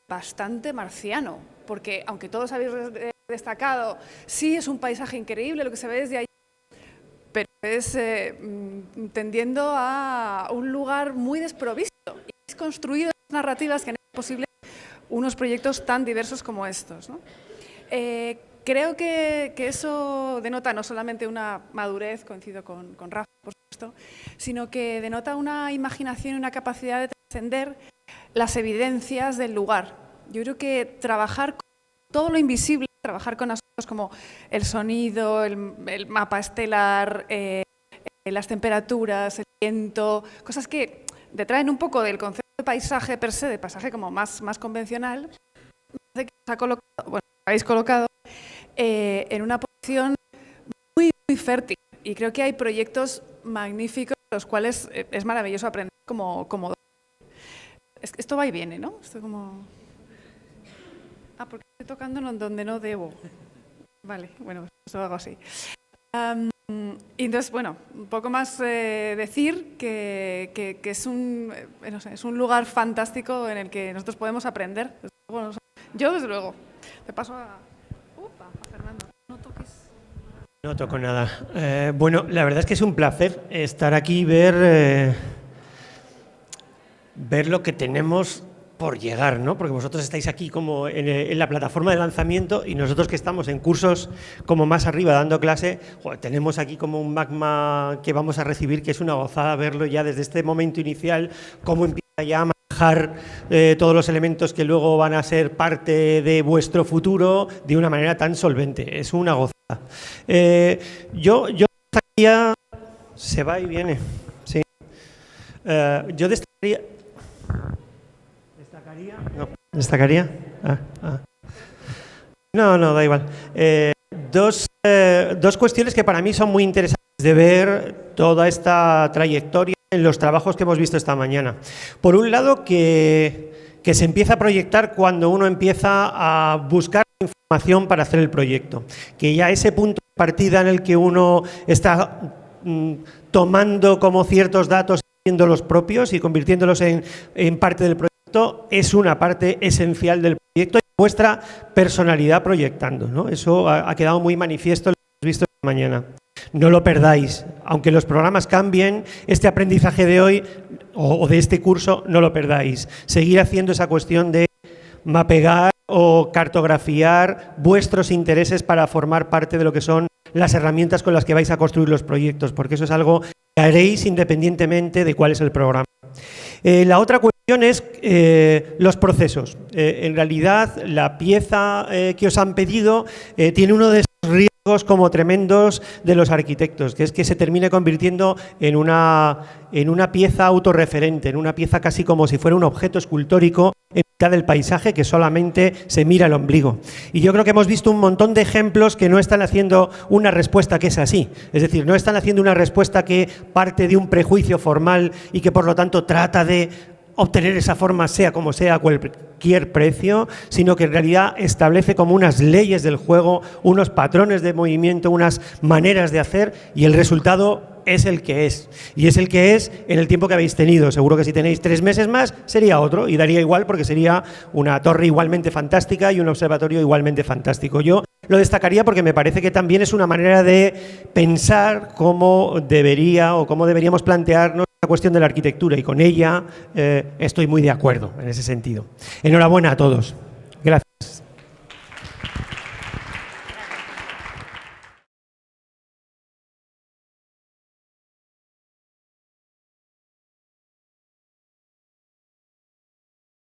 bastante marciano, porque aunque todos habéis destacado, sí es un paisaje increíble lo que se ve desde allí, pero es tendiendo a un lugar muy desprovisto. Y habéis construido narrativas que han hecho posible unos proyectos tan diversos como estos, ¿no? Creo que eso denota no solamente una madurez, coincido con Rafa, por supuesto, sino que denota una imaginación y una capacidad de trascender las evidencias del lugar. Yo creo que trabajar con todo lo invisible, trabajar con asuntos como el sonido, el mapa estelar, las temperaturas, el viento, cosas que detraen un poco del concepto de paisaje per se, de paisaje como más convencional, que os habéis colocado en una posición muy fértil. Y creo que hay proyectos magníficos, los cuales es maravilloso aprender como esto va y viene, ¿no? Esto como... porque estoy tocando donde no debo. Vale, bueno, pues lo hago así. Y entonces, bueno, un poco más decir que es un lugar fantástico en el que nosotros podemos aprender. Yo, desde luego. Te paso a Fernando. No toques.
No toco nada. Bueno, la verdad es que es un placer estar aquí y ver lo que tenemos por llegar, ¿no? Porque vosotros estáis aquí como en la plataforma de lanzamiento y nosotros que estamos en cursos como más arriba dando clase, tenemos aquí como un magma que vamos a recibir, que es una gozada verlo ya desde este momento inicial, cómo empieza ya a manejar todos los elementos que luego van a ser parte de vuestro futuro de una manera tan solvente. Es una gozada. Yo destacaría... Se va y viene, sí. Yo destacaría... ¿Destacaría? No, da igual. dos cuestiones que para mí son muy interesantes de ver toda esta trayectoria en los trabajos que hemos visto esta mañana. Por un lado, que se empieza a proyectar cuando uno empieza a buscar información para hacer el proyecto, que ya ese punto de partida en el que uno está tomando como ciertos datos, haciendo los propios y convirtiéndolos en parte del proyecto, es una parte esencial del proyecto y muestra personalidad proyectando, ¿no? Eso ha quedado muy manifiesto, lo hemos visto esta mañana. No lo perdáis, aunque los programas cambien, este aprendizaje de hoy o de este curso no lo perdáis. Seguir haciendo esa cuestión de mapear o cartografiar vuestros intereses para formar parte de lo que son las herramientas con las que vais a construir los proyectos, porque eso es algo que haréis independientemente de cuál es el programa. La otra cuestión es los procesos. En realidad, la pieza que os han pedido tiene uno de esos riesgos como tremendos de los arquitectos, que es que se termine convirtiendo en una pieza autorreferente, en una pieza casi como si fuera un objeto escultórico en mitad del paisaje que solamente se mira el ombligo. Y yo creo que hemos visto un montón de ejemplos que no están haciendo una respuesta que es así. Es decir, no están haciendo una respuesta que parte de un prejuicio formal y que por lo tanto trata de obtener esa forma sea como sea a cualquier precio, sino que en realidad establece como unas leyes del juego, unos patrones de movimiento, unas maneras de hacer, y el resultado es el que es. Y es el que es en el tiempo que habéis tenido. Seguro que si tenéis 3 meses más sería otro y daría igual, porque sería una torre igualmente fantástica y un observatorio igualmente fantástico. Yo lo destacaría porque me parece que también es una manera de pensar cómo debería o cómo deberíamos plantearnos la cuestión de la arquitectura, y con ella estoy muy de acuerdo en ese sentido. Enhorabuena a todos.